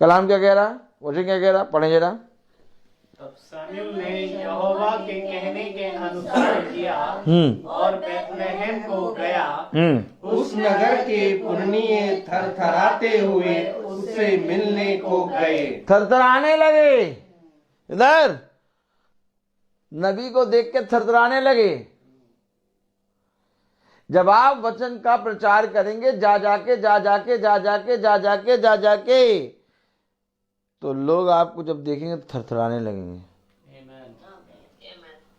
D: कलाम क्या कह रहा है? वचन क्या कह रहा? पढ़े जरा।
A: तब शमूएल ने यहोवा के कहने के अनुसार किया और बेतलेहम को गया।
C: उस नगर के पुरनिये थरथराते हुए उससे मिलने को गए।
D: थरथराने लगे। इधर नबी को देख के थरथराने लगे। जब आप वचन का प्रचार करेंगे जा जाके तो लोग आपको जब देखेंगे तो थरथराने लगेंगे।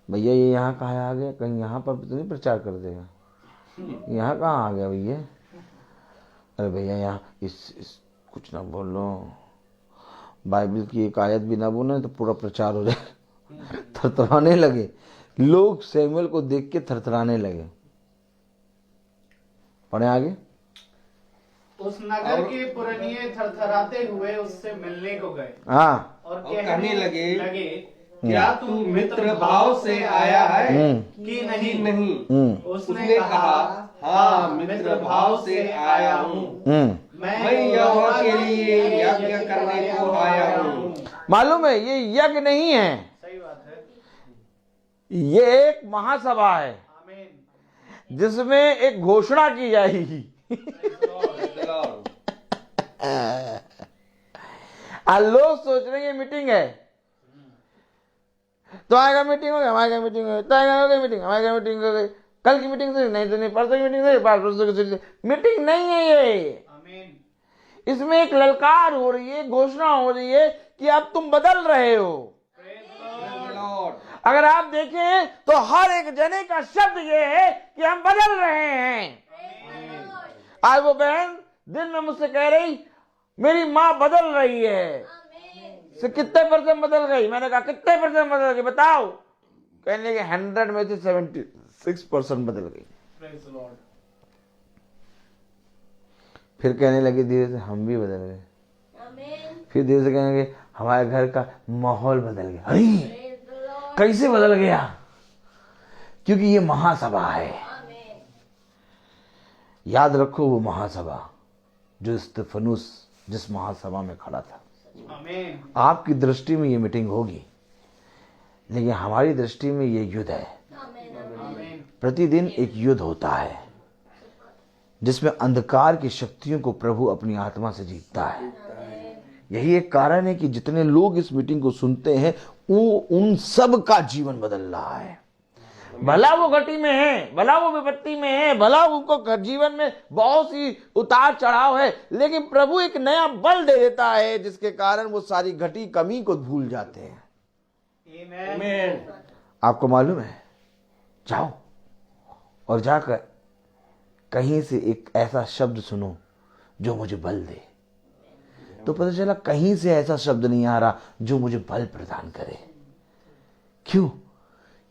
D: भैया ये यहाँ कहाँ आ गया? कहीं यहाँ पर तो नहीं प्रचार कर देगा? यहाँ कहाँ आ गया भैया? अरे भैया यहाँ इस कुछ ना बोलो, बाइबल की एक आयत भी ना बोले तो पूरा प्रचार हो जाए। थरथराने लगे लोग, शमूएल को देख के थरथराने लगे। पढ़े आगे।
A: उस नगर के पुरनिये थरथराते हुए उससे मिलने को गए।
D: हाँ,
A: और
C: कहने लगे
A: क्या तू मित्र भाव से आया है कि नहीं?
C: उसने कहा हाँ मित्र भाव से आया हूँ। मैं यहोवा के लिए यज्ञ करने को आया हूँ।
D: मालूम है ये यज्ञ नहीं है,
A: सही बात है।
D: ये एक महासभा है जिसमें एक घोषणा की जाएगी। लोग सोच रहे हैं ये मीटिंग है, तो आएगा मीटिंग हो गया, हमारे मीटिंग हो गई, तो आएगा मीटिंग, हमारे मीटिंग हो गई, कल की मीटिंग से नहीं तो नहीं, परसों की मीटिंग से परसों की मीटिंग नहीं है ये। इसमें एक ललकार हो रही है, घोषणा हो रही है कि अब तुम बदल रहे हो। अगर आप देखें तो हर एक जने का शब्द ये है कि हम बदल रहे हैं। आज वो बहन दिन में मुझसे कह रही मेरी माँ बदल रही है। से कितने % बदल गई? मैंने कहा कितने % बदल गई बताओ? कहने लगे 100 में से 76% बदल गई। फिर कहने लगे धीरे से हम भी बदल गए। फिर धीरे से कहने लगे हमारे घर का माहौल बदल गया। अरे कैसे बदल गया? क्योंकि ये महासभा है। याद रखो वो महासभा जो स्तिफनुस जिस महासभा में खड़ा था। आपकी दृष्टि में ये मीटिंग होगी, लेकिन हमारी दृष्टि में ये युद्ध है। प्रतिदिन एक युद्ध होता है जिसमें अंधकार की शक्तियों को प्रभु अपनी आत्मा से जीतता है। यही एक कारण है कि जितने लोग इस मीटिंग को सुनते हैं वो उन सब का जीवन बदल रहा है। भला वो घटी में है, भला वो विपत्ति में है, भला उनको जीवन में बहुत सी उतार चढ़ाव है, लेकिन प्रभु एक नया बल दे देता है जिसके कारण वो सारी घटी कमी को भूल जाते हैं।
C: आमीन।
D: आपको मालूम है, जाओ और जाकर कहीं से एक ऐसा शब्द सुनो जो मुझे बल दे। तो पता चला कहीं से ऐसा शब्द नहीं आ रहा जो मुझे बल प्रदान करे। क्यों?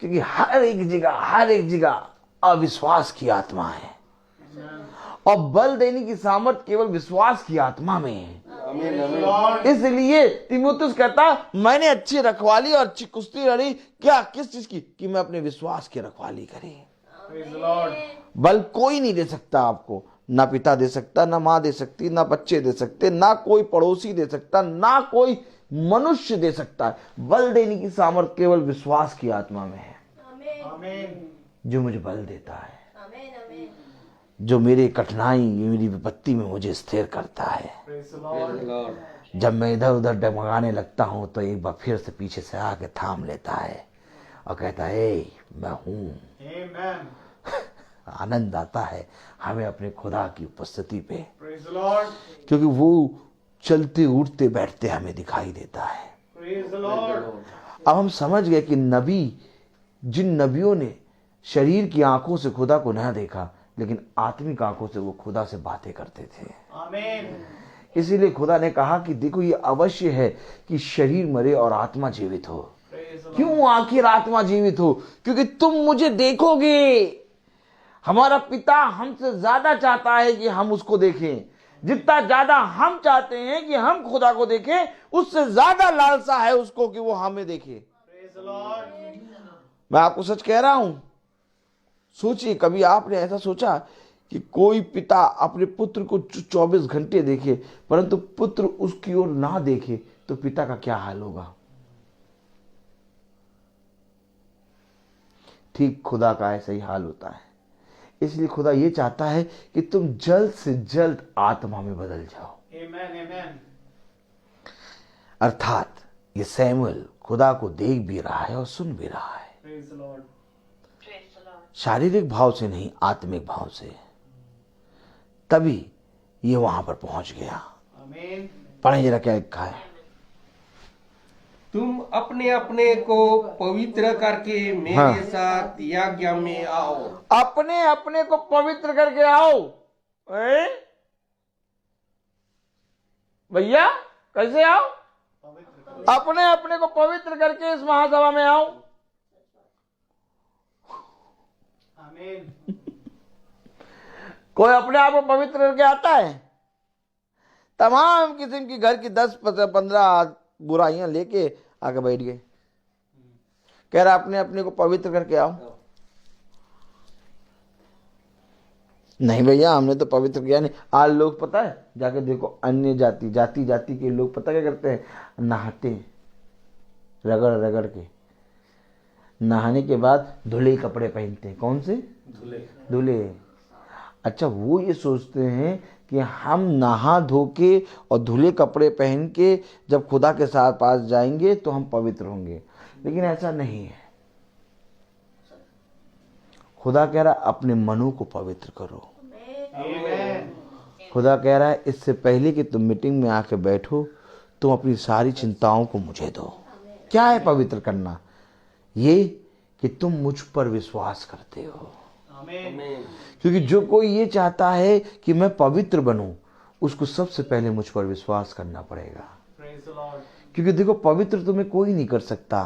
D: क्योंकि हर एक जगह अविश्वास की आत्मा है, और बल देने की सामर्थ केवल विश्वास की आत्मा में है। इसलिए तीमुथियुस कहता मैंने अच्छी रखवाली और अच्छी कुश्ती लड़ी, क्या किस चीज की, कि मैं अपने विश्वास की रखवाली करी। बल कोई नहीं दे सकता आपको, ना पिता दे सकता, ना माँ दे सकती, ना बच्चे दे सकते, ना कोई पड़ोसी दे सकता, ना कोई मनुष्य दे सकता है। बल देने की सामर्थ्य केवल विश्वास की आत्मा में है, जो मुझे बल देता है, जो मेरी कठिनाई, मेरी विपत्ति में मुझे स्थिर करता है। जब मैं इधर उधर डगमगाने लगता हूं तो एक बार फिर से पीछे से आके थाम लेता है और कहता है ए मैं हूं। आनंद आता है हमें अपने खुदा की उपस्थिति पे, क्योंकि वो चलते उठते बैठते हमें दिखाई देता है। अब हम समझ गए कि नबी, जिन नबियों ने शरीर की आंखों से खुदा को न देखा, लेकिन आत्मिक आंखों से वो खुदा से बातें करते थे। इसीलिए खुदा ने कहा कि देखो ये अवश्य है कि शरीर मरे और आत्मा जीवित हो। क्यों आखिर आत्मा जीवित हो? क्योंकि तुम मुझे देखोगे। हमारा पिता हमसे ज्यादा चाहता है कि हम उसको देखें। जितना ज्यादा हम चाहते हैं कि हम खुदा को देखें, उससे ज्यादा लालसा है उसको कि वो हमें देखे। मैं आपको सच कह रहा हूं, सोचिए कभी आपने ऐसा सोचा कि कोई पिता अपने पुत्र को 24 घंटे देखे परंतु पुत्र उसकी ओर ना देखे, तो पिता का क्या हाल होगा? ठीक खुदा का ऐसा ही हाल होता है। इसलिए खुदा ये चाहता है कि तुम जल्द से जल्द आत्मा में बदल जाओ। आमीन। अर्थात ये सैमुअल खुदा को देख भी रहा है और सुन भी रहा है, शारीरिक भाव से नहीं, आत्मिक भाव से। तभी ये वहां पर पहुंच गया। पढ़े जरा क्या लिखा है।
C: तुम अपने अपने को पवित्र करके मेरे साथ यज्ञ में आओ।
D: अपने अपने को पवित्र करके आओ। भैया कैसे आओ? अपने अपने को पवित्र करके इस महासभा में आओ। कोई अपने आप को पवित्र करके आता है? तमाम किस्म की घर की 10-15 बुराइयां लेके आके बैठ गए। कह रहा अपने अपने को पवित्र करके आओ। नहीं भैया हमने तो पवित्र किया नहीं। आज लोग पता है, जाके देखो अन्य जाति के लोग पता क्या करते हैं? नहाते रगड़ रगड़ के, नहाने के बाद धुले कपड़े पहनते हैं। कौन से? धुले। अच्छा, वो ये सोचते हैं कि हम नहा धो के और धुले कपड़े पहन के जब खुदा के साथ पास जाएंगे तो हम पवित्र होंगे, लेकिन ऐसा नहीं है। खुदा कह रहा है अपने मनों को पवित्र करो। खुदा कह रहा है इससे पहले कि तुम मीटिंग में आके बैठो, तुम अपनी सारी चिंताओं को मुझे दो। क्या है पवित्र करना? ये कि तुम मुझ पर विश्वास करते हो। क्योंकि जो कोई ये चाहता है कि मैं पवित्र बनूं, उसको सबसे पहले मुझ पर विश्वास करना पड़ेगा। क्योंकि देखो पवित्र तुम्हें कोई नहीं कर सकता।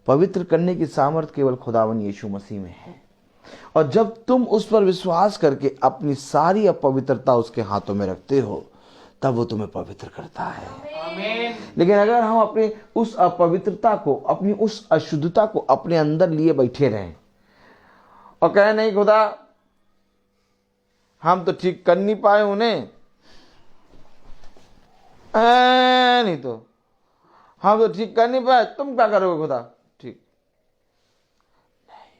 D: पवित्र करने की सामर्थ्य केवल खुदावन यीशु मसीह में है। और जब तुम उस पर विश्वास करके अपनी सारी अपवित्रता उसके हाथों में रखते हो, तब वो तुम्हें पवित्र करता है। लेकिन अगर हम अपने उस अपवित्रता को, अपनी उस अशुद्धता को अपने अंदर लिए बैठे रहें और कहें नहीं खुदा हम तो ठीक कर नहीं पाए उन्हें, नहीं तो हम तो ठीक कर नहीं पाए, तुम क्या करोगे खुदा? ठीक नहीं।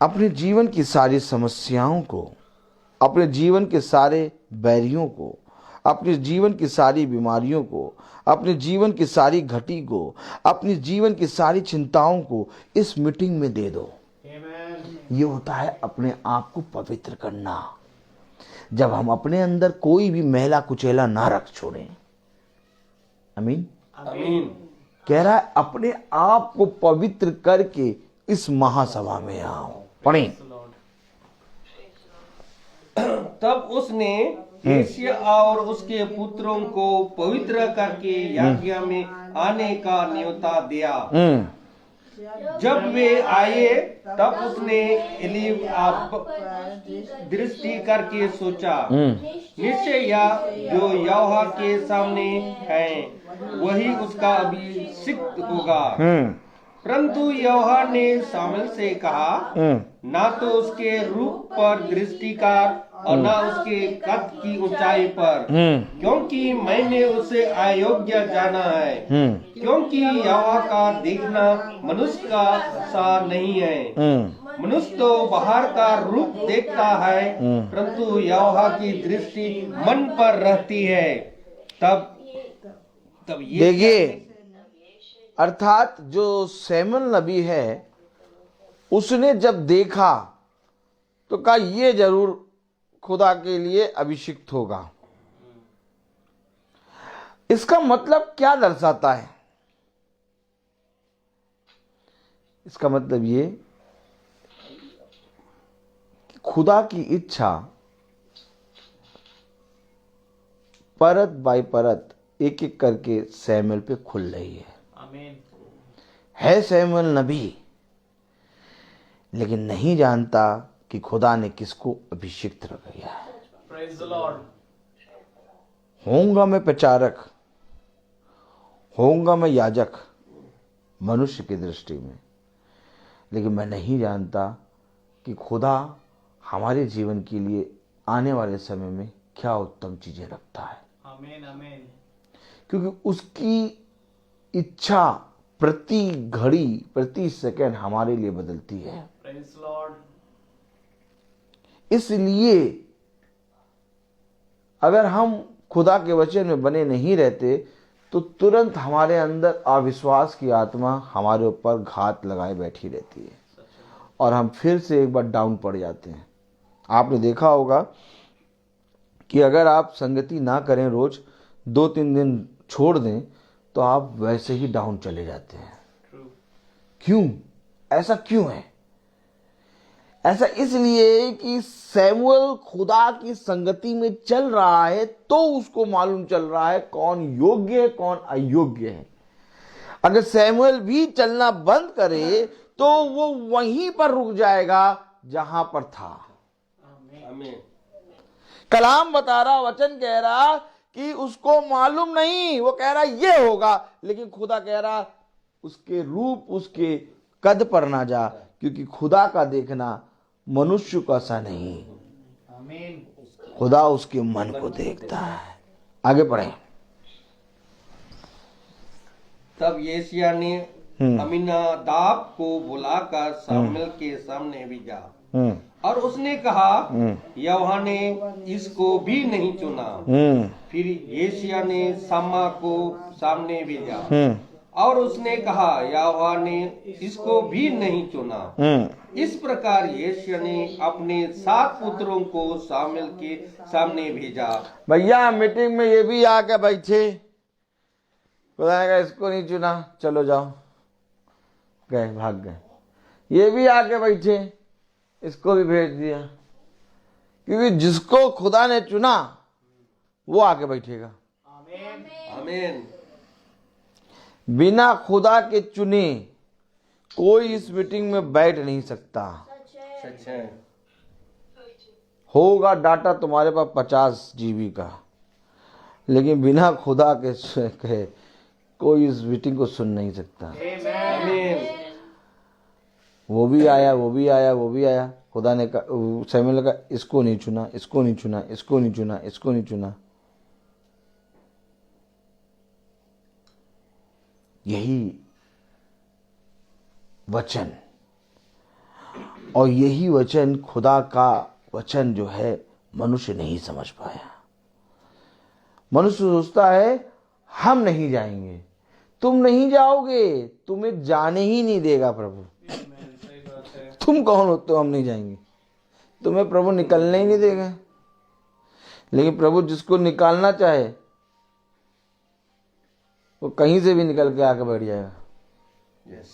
D: अपने जीवन की सारी समस्याओं को, अपने जीवन के सारे बैरियों को, अपने जीवन की सारी बीमारियों को, अपने जीवन की सारी घटी को, अपने जीवन की सारी चिंताओं को इस मीटिंग में दे दो। ये होता है अपने आप को पवित्र करना। जब हम अपने अंदर कोई भी मैला कुचैला ना रख छोड़ें। आमीन।
C: आमीन।
D: कह रहा है अपने आप को पवित्र करके इस महासभा में आओ। पढ़ें।
C: तब उसने एशिया और उसके पुत्रों को पवित्र करके यज्ञ में आने का न्योता दिया। जब वे आए तब उसने एलीआब दृष्टि करके सोचा, निश्चय यह जो यहोवा के सामने है वही उसका अभिषिक्त होगा। परंतु यहोवा ने शामूएल से कहा, ना तो उसके रूप पर दृष्टि कर और ना उसके कद की ऊंचाई पर, क्योंकि मैंने उसे अयोग्य जाना है। क्योंकि यहोवा का देखना मनुष्य का सा नहीं है। मनुष्य तो बाहर का रूप देखता है, परंतु यहोवा की दृष्टि मन पर रहती है। तब ये
D: देखिए, अर्थात जो शमूएल नबी है उसने जब देखा तो कहा ये जरूर खुदा के लिए अभिषिक्त होगा। इसका मतलब क्या दर्शाता है? इसका मतलब ये कि खुदा की इच्छा परत बाय परत एक एक करके शमूएल पे खुल रही है। है शमूएल नबी, लेकिन नहीं जानता कि खुदा ने किसको अभिषिक्त कर दिया है।
A: Praise the Lord.
D: होऊंगा मैं प्रचारक, होऊंगा मैं याजक मनुष्य की दृष्टि में, लेकिन मैं नहीं जानता कि खुदा हमारे जीवन के लिए आने वाले समय में क्या उत्तम चीजें रखता है।
A: आमीन आमीन।
D: क्योंकि उसकी इच्छा प्रति घड़ी प्रति सेकंड हमारे लिए बदलती है।
A: Praise the Lord.
D: इसलिए अगर हम खुदा के वचन में बने नहीं रहते तो तुरंत हमारे अंदर अविश्वास की आत्मा हमारे ऊपर घात लगाए बैठी रहती है और हम फिर से एक बार डाउन पड़ जाते हैं। आपने देखा होगा कि अगर आप संगति ना करें, रोज 2-3 दिन छोड़ दें, तो आप वैसे ही डाउन चले जाते हैं। क्यों? ऐसा क्यों है? ऐसा इसलिए कि शमूएल खुदा की संगति में चल रहा है तो उसको मालूम चल रहा है कौन योग्य है कौन अयोग्य है। अगर शमूएल भी चलना बंद करे तो वो वहीं पर रुक जाएगा जहां पर था।
C: आमीन।
D: कलाम बता रहा, वचन कह रहा कि उसको मालूम नहीं, वो कह रहा ये होगा, लेकिन खुदा कह रहा उसके रूप उसके कद पर ना जा, क्योंकि खुदा का देखना मनुष्य का सा नहीं,
A: आमीन।
D: खुदा उसके मन को देखता है। आगे पढ़ें।
C: तब यशायाह ने अमीनादाब को बुलाकर शामूएल के सामने भेजा और उसने कहा, यहोवा ने इसको भी नहीं चुना। फिर यशायाह ने शम्मा को सामने भेजा और उसने कहा, यहोवा ने इसको भी नहीं चुना। इस प्रकार यशायाह ने अपने 7 पुत्रों को शामूएल के सामने भेजा।
D: भैया मीटिंग में ये भी आके बैठे, खुदा ने कहा इसको नहीं चुना, चलो जाओ, गए, भाग गए। ये भी आके बैठे, इसको भी भेज दिया, क्योंकि जिसको खुदा ने चुना वो आके बैठेगा।
C: आमीन।
D: बिना खुदा के चुने कोई इस मीटिंग में बैठ नहीं सकता।
C: सच है।
D: होगा डाटा तुम्हारे पास 50 GB का, लेकिन बिना खुदा के कोई इस मीटिंग को सुन नहीं सकता।
C: आमीन।
D: वो भी आया, वो भी आया, वो भी आया। खुदा ने कहा, शमूएल ने कहा इसको नहीं चुना, इसको नहीं चुना, इसको नहीं चुना, इसको नहीं चुना। यही वचन, और यही वचन खुदा का वचन जो है मनुष्य नहीं समझ पाया। मनुष्य सोचता है हम नहीं जाएंगे, तुम नहीं जाओगे, तुम्हें जाने ही नहीं देगा प्रभु। तुम कौन होते हो हम नहीं जाएंगे? तुम्हें प्रभु निकलने ही नहीं देगा। लेकिन प्रभु जिसको निकालना चाहे वो कहीं से भी निकल के आके बैठ जाएगा।
C: यस।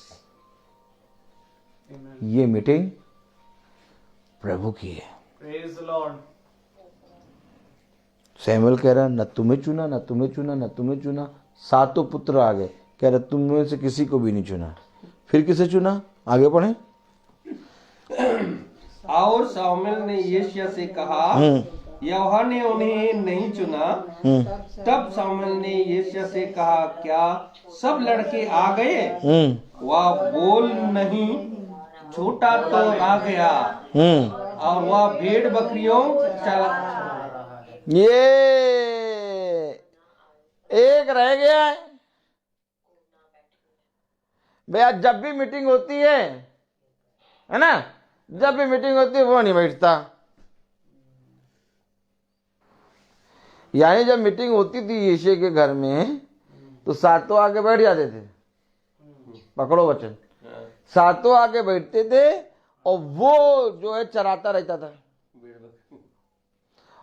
D: ये मीटिंग प्रभु की है।
A: Praise the Lord.
D: शमूएल कह रहा न तुम्हें चुना, न तुम्हें चुना, न तुम्हें चुना। 7 पुत्र आ गए, कह रहा तुम में से किसी को भी नहीं चुना। फिर किसे चुना? आगे पढ़े।
C: और शाऊल ने यशायाह से कहा, यहोवा ने उन्हें नहीं चुना। तब शाऊल ने यशायाह से कहा, क्या सब लड़के आ गए? वह बोल, नहीं, छोटा तो आ गया और वह भेड़ बकरियों चला।
D: ये एक रह गया है भैया। जब भी मीटिंग होती है ना, जब भी मीटिंग होती है वो नहीं बैठता। यानी जब मीटिंग होती थी यीशु के घर में तो सातों आके बैठ जाते थे। पकड़ो वचन, सातों आके बैठते थे और वो जो है चराता रहता था।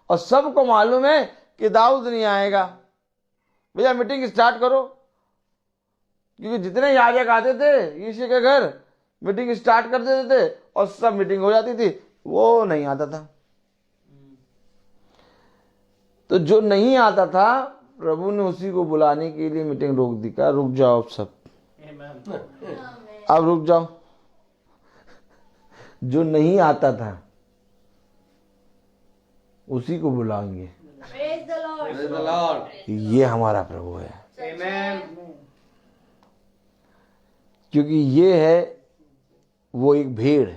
D: और सबको मालूम है कि दाऊद नहीं आएगा, भैया मीटिंग स्टार्ट करो। क्योंकि जितने याजक आते थे यीशु के घर, मीटिंग स्टार्ट कर देते थे और सब मीटिंग हो जाती थी। वो नहीं आता था। तो जो नहीं आता था प्रभु ने उसी को बुलाने के लिए मीटिंग रोक दी। कहा रुक जाओ सब, अब रुक जाओ। जो नहीं आता था उसी को बुलाएंगे।
E: Praise the Lord.
C: Praise the Lord.
D: ये हमारा प्रभु है।
C: Amen.
D: क्योंकि ये है वो एक भेड़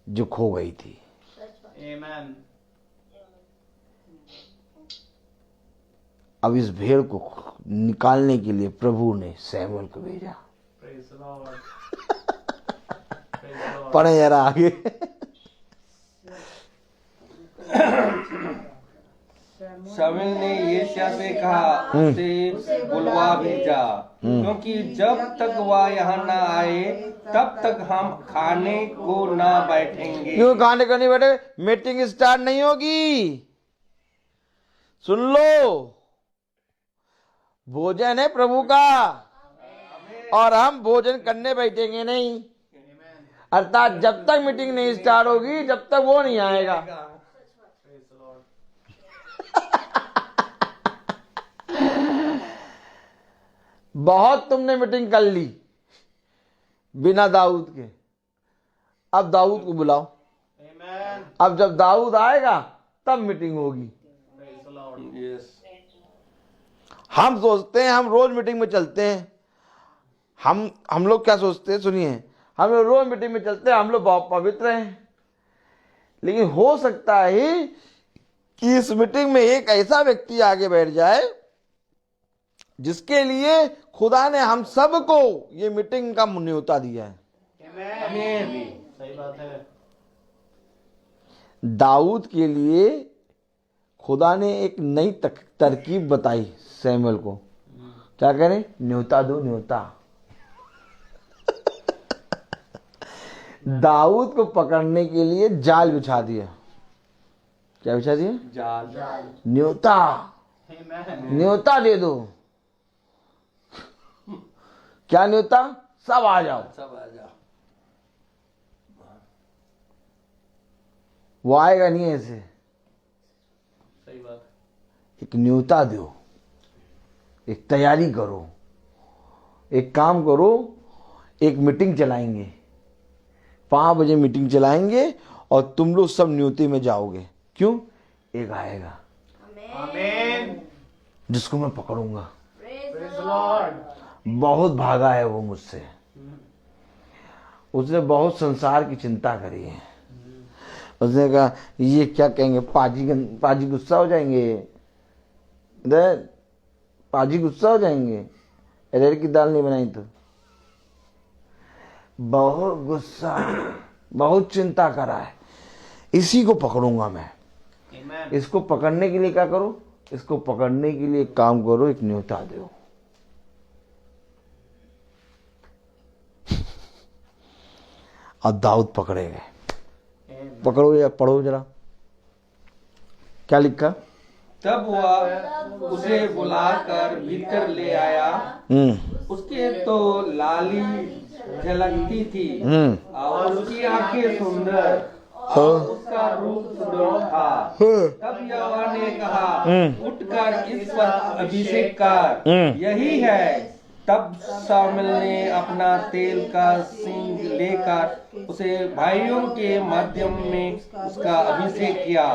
D: जो खो गई थी।
A: Amen.
D: अब इस भेड़ को निकालने के लिए प्रभु ने सैमुअल को भेजा।
A: Praise the Lord. Praise the Lord.
D: पढ़े जरा आगे।
C: शाऊल ने यशायाह से कहा, उसे बुलवा भेजा, क्योंकि जब तक वह यहाँ न आए तब तक हम खाने को न बैठेंगे।
D: क्यों खाने को नहीं बैठे? मीटिंग स्टार्ट नहीं होगी। सुन लो, भोजन है प्रभु का और हम भोजन करने बैठेंगे नहीं। अर्थात जब तक मीटिंग नहीं स्टार्ट होगी जब तक वो नहीं आएगा। बहुत तुमने मीटिंग कर ली बिना दाऊद के, अब दाऊद को बुलाओ। अब जब दाऊद आएगा तब मीटिंग होगी।
C: Yes.
D: हम सोचते हैं हम रोज मीटिंग में चलते हैं। हम लोग क्या सोचते हैं? सुनिए, हम लोग रोज मीटिंग में चलते हैं, हम लोग बहुत पवित्र हैं। लेकिन हो सकता है कि इस मीटिंग में एक ऐसा व्यक्ति आगे बैठ जाए जिसके लिए खुदा ने हम सबको ये मीटिंग का न्योता दिया है।
A: सही बात है।
D: दाऊद के लिए खुदा ने एक नई तरकीब बताई सैमुअल को। क्या करें? न्योता दो, न्योता। दाऊद को पकड़ने के लिए जाल बिछा दिया। क्या बिछा दिया?
C: जाल।
D: न्योता, न्योता दे दो। क्या न्योता? सब आ जाओ।
C: सब आ जाओ।
D: वो आएगा नहीं ऐसे।
A: सही बात।
D: एक न्योता दो, एक तैयारी करो, एक काम करो। एक मीटिंग चलाएंगे, 5 बजे मीटिंग चलाएंगे और तुम लोग सब न्योते में जाओगे। क्यों? एक आएगा
A: आमीन।
D: जिसको मैं पकड़ूंगा।
A: Praise the Lord.
D: बहुत भागा है वो मुझसे, उसने बहुत संसार की चिंता करी है। उसने कहा ये क्या कहेंगे, पाजी गुस्सा हो जाएंगे, पाजी गुस्सा हो जाएंगे, अरहर की दाल नहीं बनाई तो। बहुत गुस्सा, बहुत चिंता करा है। इसी को पकड़ूंगा मैं।
A: Amen.
D: इसको पकड़ने के लिए क्या करो? इसको पकड़ने के लिए एक काम करो, एक न्योता दो। और दाऊद पकड़े गए। पकड़ो या पढ़ो जरा, क्या लिखा?
C: तब वह उसे बुलाकर भीतर ले आया। उसके तो लाली झलकती थी और उसकी आंखें सुंदर और उसका रूप सुंदर था। तब यहोवा ने कहा, उठकर इस पर अभिषेक कर, यही है तब शामुएल ने अपना तेल का सिंग लेकर उसे भाइयों के माध्यम में उसका अभिषेक किया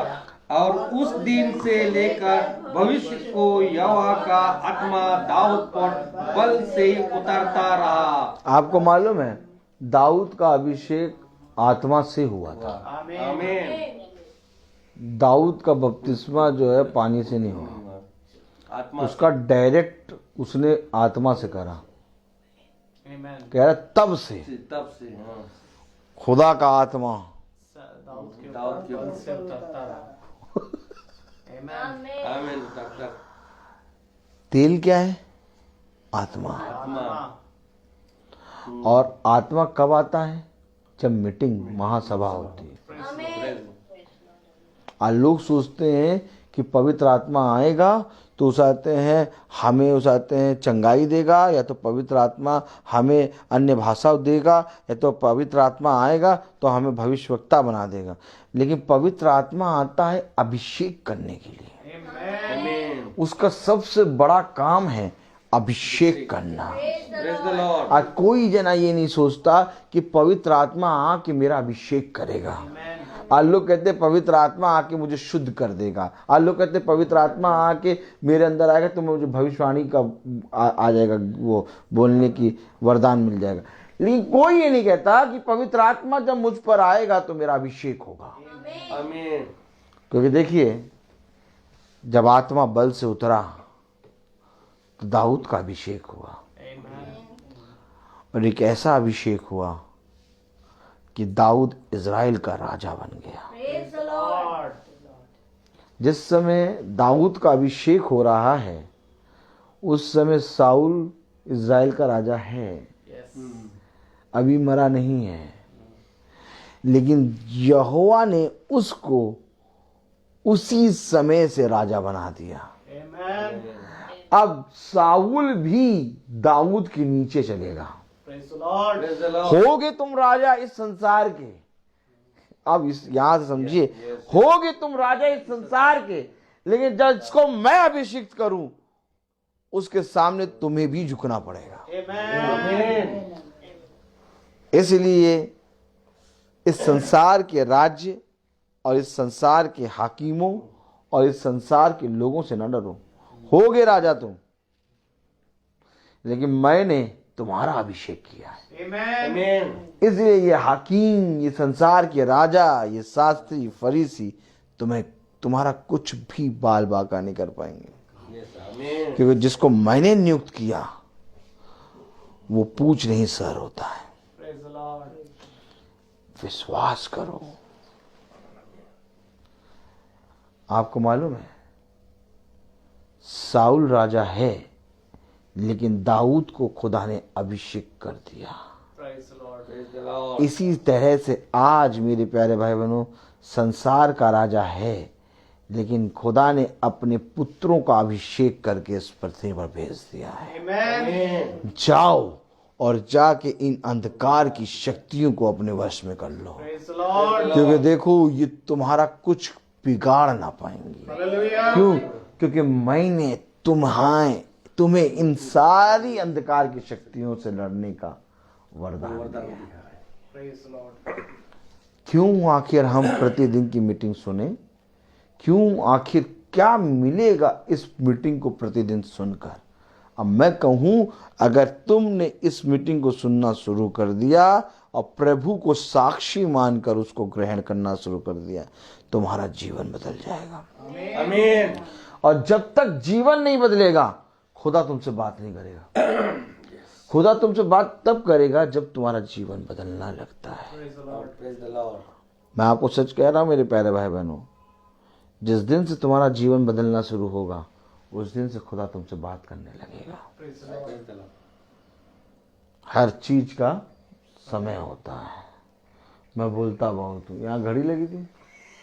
C: और उस दिन से लेकर भविष्य को यहोवा का आत्मा दाऊद पर बल से उतरता रहा।
D: आपको मालूम है दाऊद का अभिषेक आत्मा से हुआ था।
C: आमीन।
D: दाऊद का बपतिस्मा जो है पानी से नहीं हुआ,
C: आत्मा
D: उसका डायरेक्ट उसने आत्मा से करा। कह रहा तब से
C: तब से हाँ।
D: खुदा का आत्मा
C: दाऊद के बल से उतरता रहा। आमीन। उतरता
D: तेल क्या है? आत्मा।
C: आत्मा
D: और आत्मा कब आता है? जब मीटिंग महासभा होती है। आज लोग सोचते हैं कि पवित्र आत्मा आएगा तो उसाते हैं हमें उसाते हैं चंगाई देगा, या तो पवित्र आत्मा हमें अन्य भाषा देगा, या तो पवित्र आत्मा आएगा तो हमें भविष्यवक्ता बना देगा। लेकिन पवित्र आत्मा आता है अभिषेक करने के लिए।
C: आमीन।
D: उसका सबसे बड़ा काम है अभिषेक करना।
C: Praise the Lord.
D: आज कोई जना ये नहीं सोचता कि पवित्र आत्मा आके मेरा अभिषेक करेगा। आज लोग कहते हैं पवित्र आत्मा आके मुझे शुद्ध कर देगा। आज लोग कहते हैं पवित्र आत्मा आके मेरे अंदर आएगा तो मुझे भविष्यवाणी का आ जाएगा, वो बोलने की वरदान मिल जाएगा। लेकिन कोई ये नहीं कहता कि पवित्र आत्मा जब मुझ पर आएगा तो मेरा अभिषेक होगा।
C: आमीन।
D: क्योंकि देखिए जब आत्मा बल से उतरा तो दाऊद का अभिषेक हुआ, और एक ऐसा अभिषेक हुआ कि दाऊद इज़राइल का राजा बन गया। जिस समय दाऊद का अभिषेक हो रहा है उस समय साउल इज़राइल का राजा है, अभी मरा नहीं है, लेकिन यहोवा ने उसको उसी समय से राजा बना दिया। अब साउल भी दाऊद के नीचे चलेगा।
C: Praise the Lord.
D: होगे तुम राजा इस संसार के, अब इस यहां से समझिए, होगे तुम राजा इस संसार के, लेकिन जब इसको मैं अभिषिक्त करूं उसके सामने तुम्हें भी झुकना पड़ेगा।
C: आमीन।
D: इसलिए इस संसार के राज्य और इस संसार के हाकिमों और इस संसार के लोगों से न डरो। होगे राजा तुम, लेकिन मैंने तुम्हारा अभिषेक किया है।
C: आमीन।
D: इसलिए ये हाकिम, ये संसार के राजा, ये शास्त्री फरीसी तुम्हें तुम्हारा कुछ भी बाल बाका नहीं कर पाएंगे।
C: आमीन।
D: क्योंकि जिसको मैंने नियुक्त किया वो पूछ नहीं सर होता है। विश्वास करो। आपको मालूम है साउल राजा है, लेकिन दाऊद को खुदा ने अभिषेक कर दिया।
C: Praise the Lord.
D: इसी तरह से आज मेरे प्यारे भाई बहनों संसार का राजा है, लेकिन खुदा ने अपने पुत्रों का अभिषेक करके इस पृथ्वी पर भेज दिया है।
C: आमीन।
D: जाओ और जाके इन अंधकार की शक्तियों को अपने वश में कर लो, क्योंकि देखो ये तुम्हारा कुछ बिगाड़ ना पाएंगी। क्यों? क्योंकि मैंने तुम्हें इन सारी अंधकार की शक्तियों से लड़ने का वरदान दिया है। क्यों आखिर हम प्रतिदिन की मीटिंग सुने? क्यों आखिर क्या मिलेगा इस मीटिंग को प्रतिदिन सुनकर? अब मैं कहूं, अगर तुमने इस मीटिंग को सुनना शुरू कर दिया और प्रभु को साक्षी मानकर उसको ग्रहण करना शुरू कर दिया, तुम्हारा जीवन बदल जाएगा।
C: आमीन।
D: और जब तक जीवन नहीं बदलेगा खुदा तुमसे बात नहीं करेगा। खुदा तुमसे बात तब करेगा जब तुम्हारा जीवन बदलना लगता है।
C: Praise the Lord.
D: मैं आपको सच कह रहा हूं मेरे प्यारे भाई बहनों, जिस दिन से तुम्हारा जीवन बदलना शुरू होगा उस दिन से खुदा तुमसे बात करने लगेगा।
C: Praise the Lord.
D: हर चीज का समय होता है। मैं बोलता बहुत हूँ। यहाँ घड़ी लगी थी,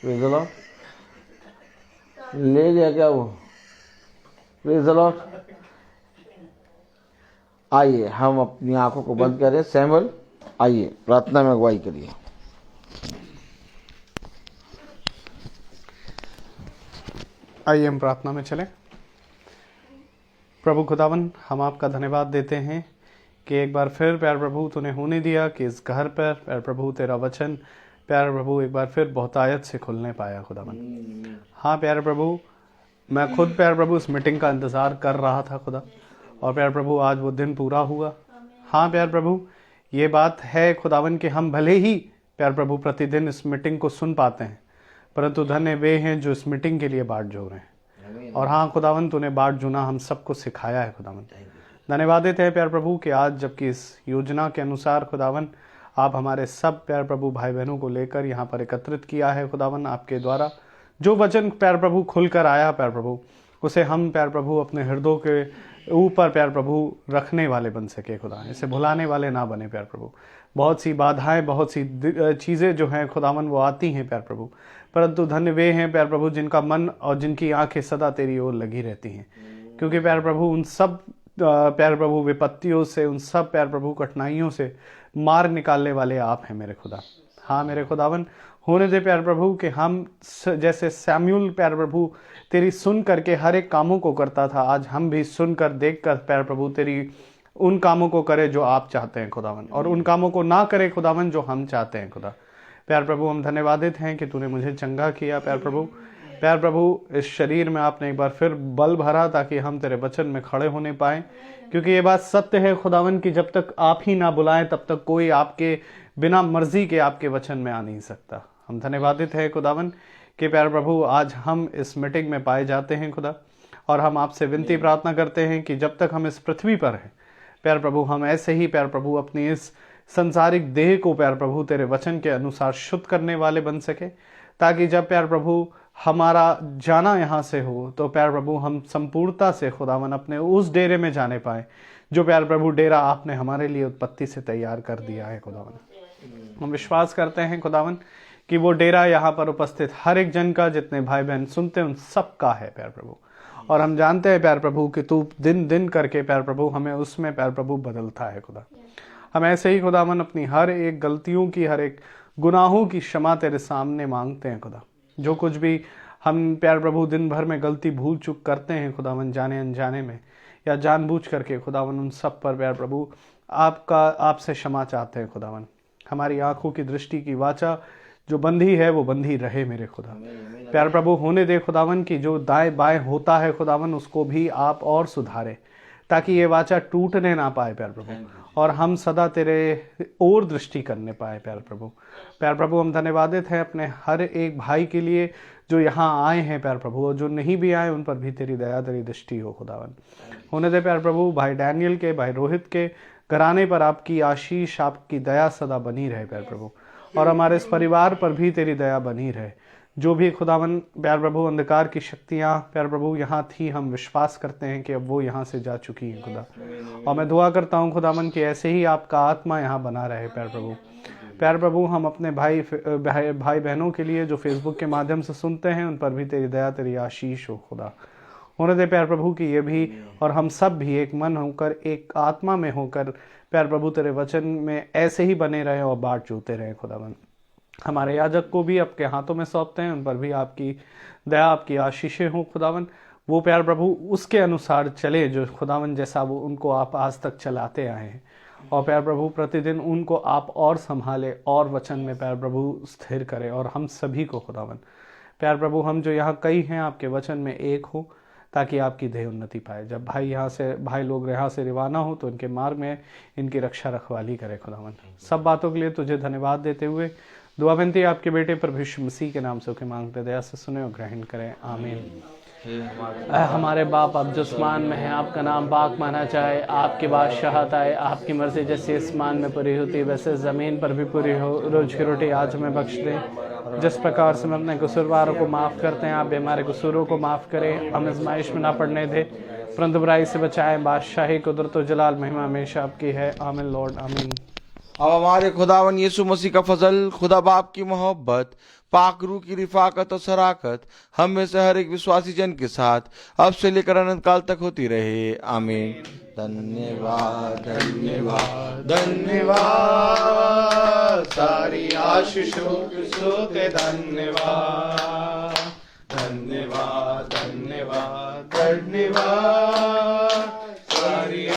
D: प्रेज द लॉर्ड, ले लिया क्या वो? Praise the Lord. आइए हम अपनी आंखों को बंद करें। सैमुअल आइए प्रार्थना में अगुवाई करिए।
A: आइए हम प्रार्थना में चलें। प्रभु खुदावन, हम आपका धन्यवाद देते हैं कि एक बार फिर प्यार प्रभु तूने होने दिया कि इस घर पर प्यार प्रभु तेरा वचन प्यार प्रभु एक बार फिर बहुतायत से खुलने पाया खुदावन। हाँ प्यार प्रभु, मैं खुद प्यार प्रभु इस मीटिंग का इंतज़ार कर रहा था खुदा, और प्यार प्रभु आज वो दिन पूरा हुआ। हाँ प्यार प्रभु, ये बात है खुदावन कि हम भले ही प्यार प्रभु प्रतिदिन इस मीटिंग को सुन पाते हैं, परंतु धन्य वे हैं जो इस मीटिंग के लिए बाट जो रहे हैं। और हाँ खुदावन, तूने बाट जुना हम सबको सिखाया है खुदावन। धन्यवाद देते हैं प्यार प्रभु कि आज जबकि इस योजना के अनुसार खुदावन आप हमारे सब प्यार प्रभु भाई बहनों को लेकर यहाँ पर एकत्रित किया है खुदावन। आपके द्वारा जो वचन प्यार प्रभु खुलकर आया प्यार प्रभु, उसे हम प्यार प्रभु अपने हृदयों के ऊपर प्यार प्रभु रखने वाले बन सके खुदा, इसे भुलाने वाले ना बने प्यार प्रभु। बहुत सी बाधाएं, बहुत सी चीज़ें जो हैं खुदावन वो आती हैं प्यार प्रभु, परंतु धन्य वे हैं प्यार प्रभु जिनका मन और जिनकी आंखें सदा तेरी ओर लगी रहती हैं, क्योंकि प्यार प्रभु उन सब प्यार प्रभु विपत्तियों से, उन सब प्यार प्रभु कठिनाइयों से मार निकालने वाले आप हैं मेरे खुदा। हाँ मेरे खुदावन, होने दे प्यार प्रभु कि हम जैसे सैमुअल प्यार प्रभु तेरी सुन करके हर एक कामों को करता था, आज हम भी सुनकर देखकर प्यार प्रभु तेरी उन कामों को करें जो आप चाहते हैं खुदावन, और उन कामों को ना करें खुदावन जो हम चाहते हैं खुदा। प्यार प्रभु, हम धन्यवादित हैं कि तूने मुझे चंगा किया प्यार प्रभु। प्यार प्रभु, इस शरीर में आपने एक बार फिर बल भरा ताकि हम तेरे वचन में खड़े होने पाएं, क्योंकि ये बात सत्य है खुदावन कि जब तक आप ही ना बुलाएं तब तक कोई आपके बिना मर्जी के आपके वचन में आ नहीं सकता। हम धन्यवादित हैं खुदावन कि प्यार प्रभु आज हम इस मीटिंग में पाए जाते हैं खुदा, और हम आपसे विनती प्रार्थना करते हैं कि जब तक हम इस पृथ्वी पर हैं प्यार प्रभु, हम ऐसे ही प्यार प्रभु अपनी इस संसारिक देह को प्यार प्रभु तेरे वचन के अनुसार शुद्ध करने वाले बन सके, ताकि जब प्यार प्रभु हमारा जाना यहाँ से हो तो प्यार प्रभु हम संपूर्णता से खुदावन अपने उस डेरे में जाने पाए जो प्यार प्रभु डेरा आपने हमारे लिए उत्पत्ति से तैयार कर दिया है खुदावन। हम विश्वास करते हैं खुदावन कि वो डेरा यहाँ पर उपस्थित हर एक जन का, जितने भाई बहन सुनते हैं उन सब का है प्यार प्रभु, और हम जानते हैं प्यार प्रभु कि तू दिन दिन करके प्यार प्रभु हमें उसमें प्यार प्रभु बदलता है खुदा। हम ऐसे ही खुदावन अपनी हर एक गलतियों की, हर एक गुनाहों की क्षमा तेरे सामने मांगते हैं खुदा। जो कुछ भी हम प्यार प्रभु दिन भर में गलती भूल चूक करते हैं खुदावन, जाने अनजाने में या जानबूझ करके खुदावन, उन सब पर प्यार प्रभु आपसे क्षमा चाहते हैं खुदावन। हमारी आंखों की दृष्टि की वाचा जो बंधी है वो बंधी रहे मेरे खुदा। प्यार प्रभु होने दे खुदावन कि जो दाएं बाएं होता है खुदावन उसको भी आप और सुधारे, ताकि ये वाचा टूटने ना पाए प्यार प्रभु, और हम सदा तेरे ओर दृष्टि करने पाए प्यार प्रभु। प्यार प्रभु, हम धन्यवादित हैं अपने हर एक भाई के लिए जो यहाँ आए हैं प्यार प्रभु, और जो नहीं भी आए उन पर भी तेरी दया तेरी दृष्टि हो खुदावन। होने दे प्यार प्रभु भाई डैनियल के, भाई रोहित के घराने पर आपकी आशीष, आपकी दया सदा बनी रहे प्यार प्रभु, और हमारे इस परिवार पर भी तेरी दया बनी रहे। जो भी खुदावन प्यार प्रभु अंधकार की शक्तियाँ प्यार प्रभु यहाँ थी, हम विश्वास करते हैं कि अब वो यहाँ से जा चुकी हैं खुदा, और मैं दुआ करता हूँ खुदावन कि ऐसे ही आपका आत्मा यहाँ बना रहे प्यार प्रभु। प्यार प्रभु, हम अपने भाई बहनों के लिए जो फेसबुक के माध्यम से सुनते हैं उन पर भी तेरी दया तेरी आशीष हो खुदा। होने दे प्यार प्रभु कि ये भी और हम सब भी एक मन होकर, एक आत्मा में होकर प्यार प्रभु तेरे वचन में ऐसे ही बने रहें और बाट जोते रहें खुदावन। हमारे याजक को भी आपके हाथों में सौंपते हैं, उन पर भी आपकी दया आपकी आशीषें हों खुदावन। वो प्यार प्रभु उसके अनुसार चले जो खुदावन जैसा वो उनको आप आज तक चलाते आए हैं, और प्यार प्रभु प्रतिदिन उनको आप और संभाले और वचन में प्यार प्रभु स्थिर करें, और हम सभी को खुदावन प्यार प्रभु, हम जो यहाँ कई हैं आपके वचन में एक हो, ताकि आपकी देह उन्नति पाए। जब भाई लोग यहाँ से रवाना हो तो इनके मार्ग में इनकी रक्षा रखवाली करे खुदावन। सब बातों के लिए तुझे धन्यवाद देते हुए दुआ विनती आपके बेटे प्रभु यीशु मसीह के नाम से के मांगते, दया से सुने और ग्रहण करें, आमीन। हमारे बाप आप जो आसमान में हैं, आपका नाम पाक माना जाए, आपकी बादशाहत आए, आपकी मर्जी जैसे आसमान में पूरी होती है वैसे ज़मीन पर भी पूरी हो। रोज की रोटी आज हमें बख्श दें, जिस प्रकार से हम अपने कसूरवारों को माफ़ करते हैं, आप भी हमारे कसूरों को माफ़ करें। हम आज़माइश में ना पड़ने दें, परंतु बुराई से बचाएं। बादशाही कुदरत व जलाल महिमा हमेशा आपकी है, आमीन लॉर्ड आमीन।
D: अब हमारे खुदावन यीशु मसीह का फजल, खुदा बाप की मोहब्बत, पाक रूह की रिफाकत और सराकत हम में से हर एक विश्वासी जन के साथ अब से लेकर अनंत काल तक होती रहे, आमीन। धन्यवाद धन्यवाद धन्यवाद, सारी आशीषों के सोते धन्यवाद धन्यवाद धन्यवाद धन्यवाद।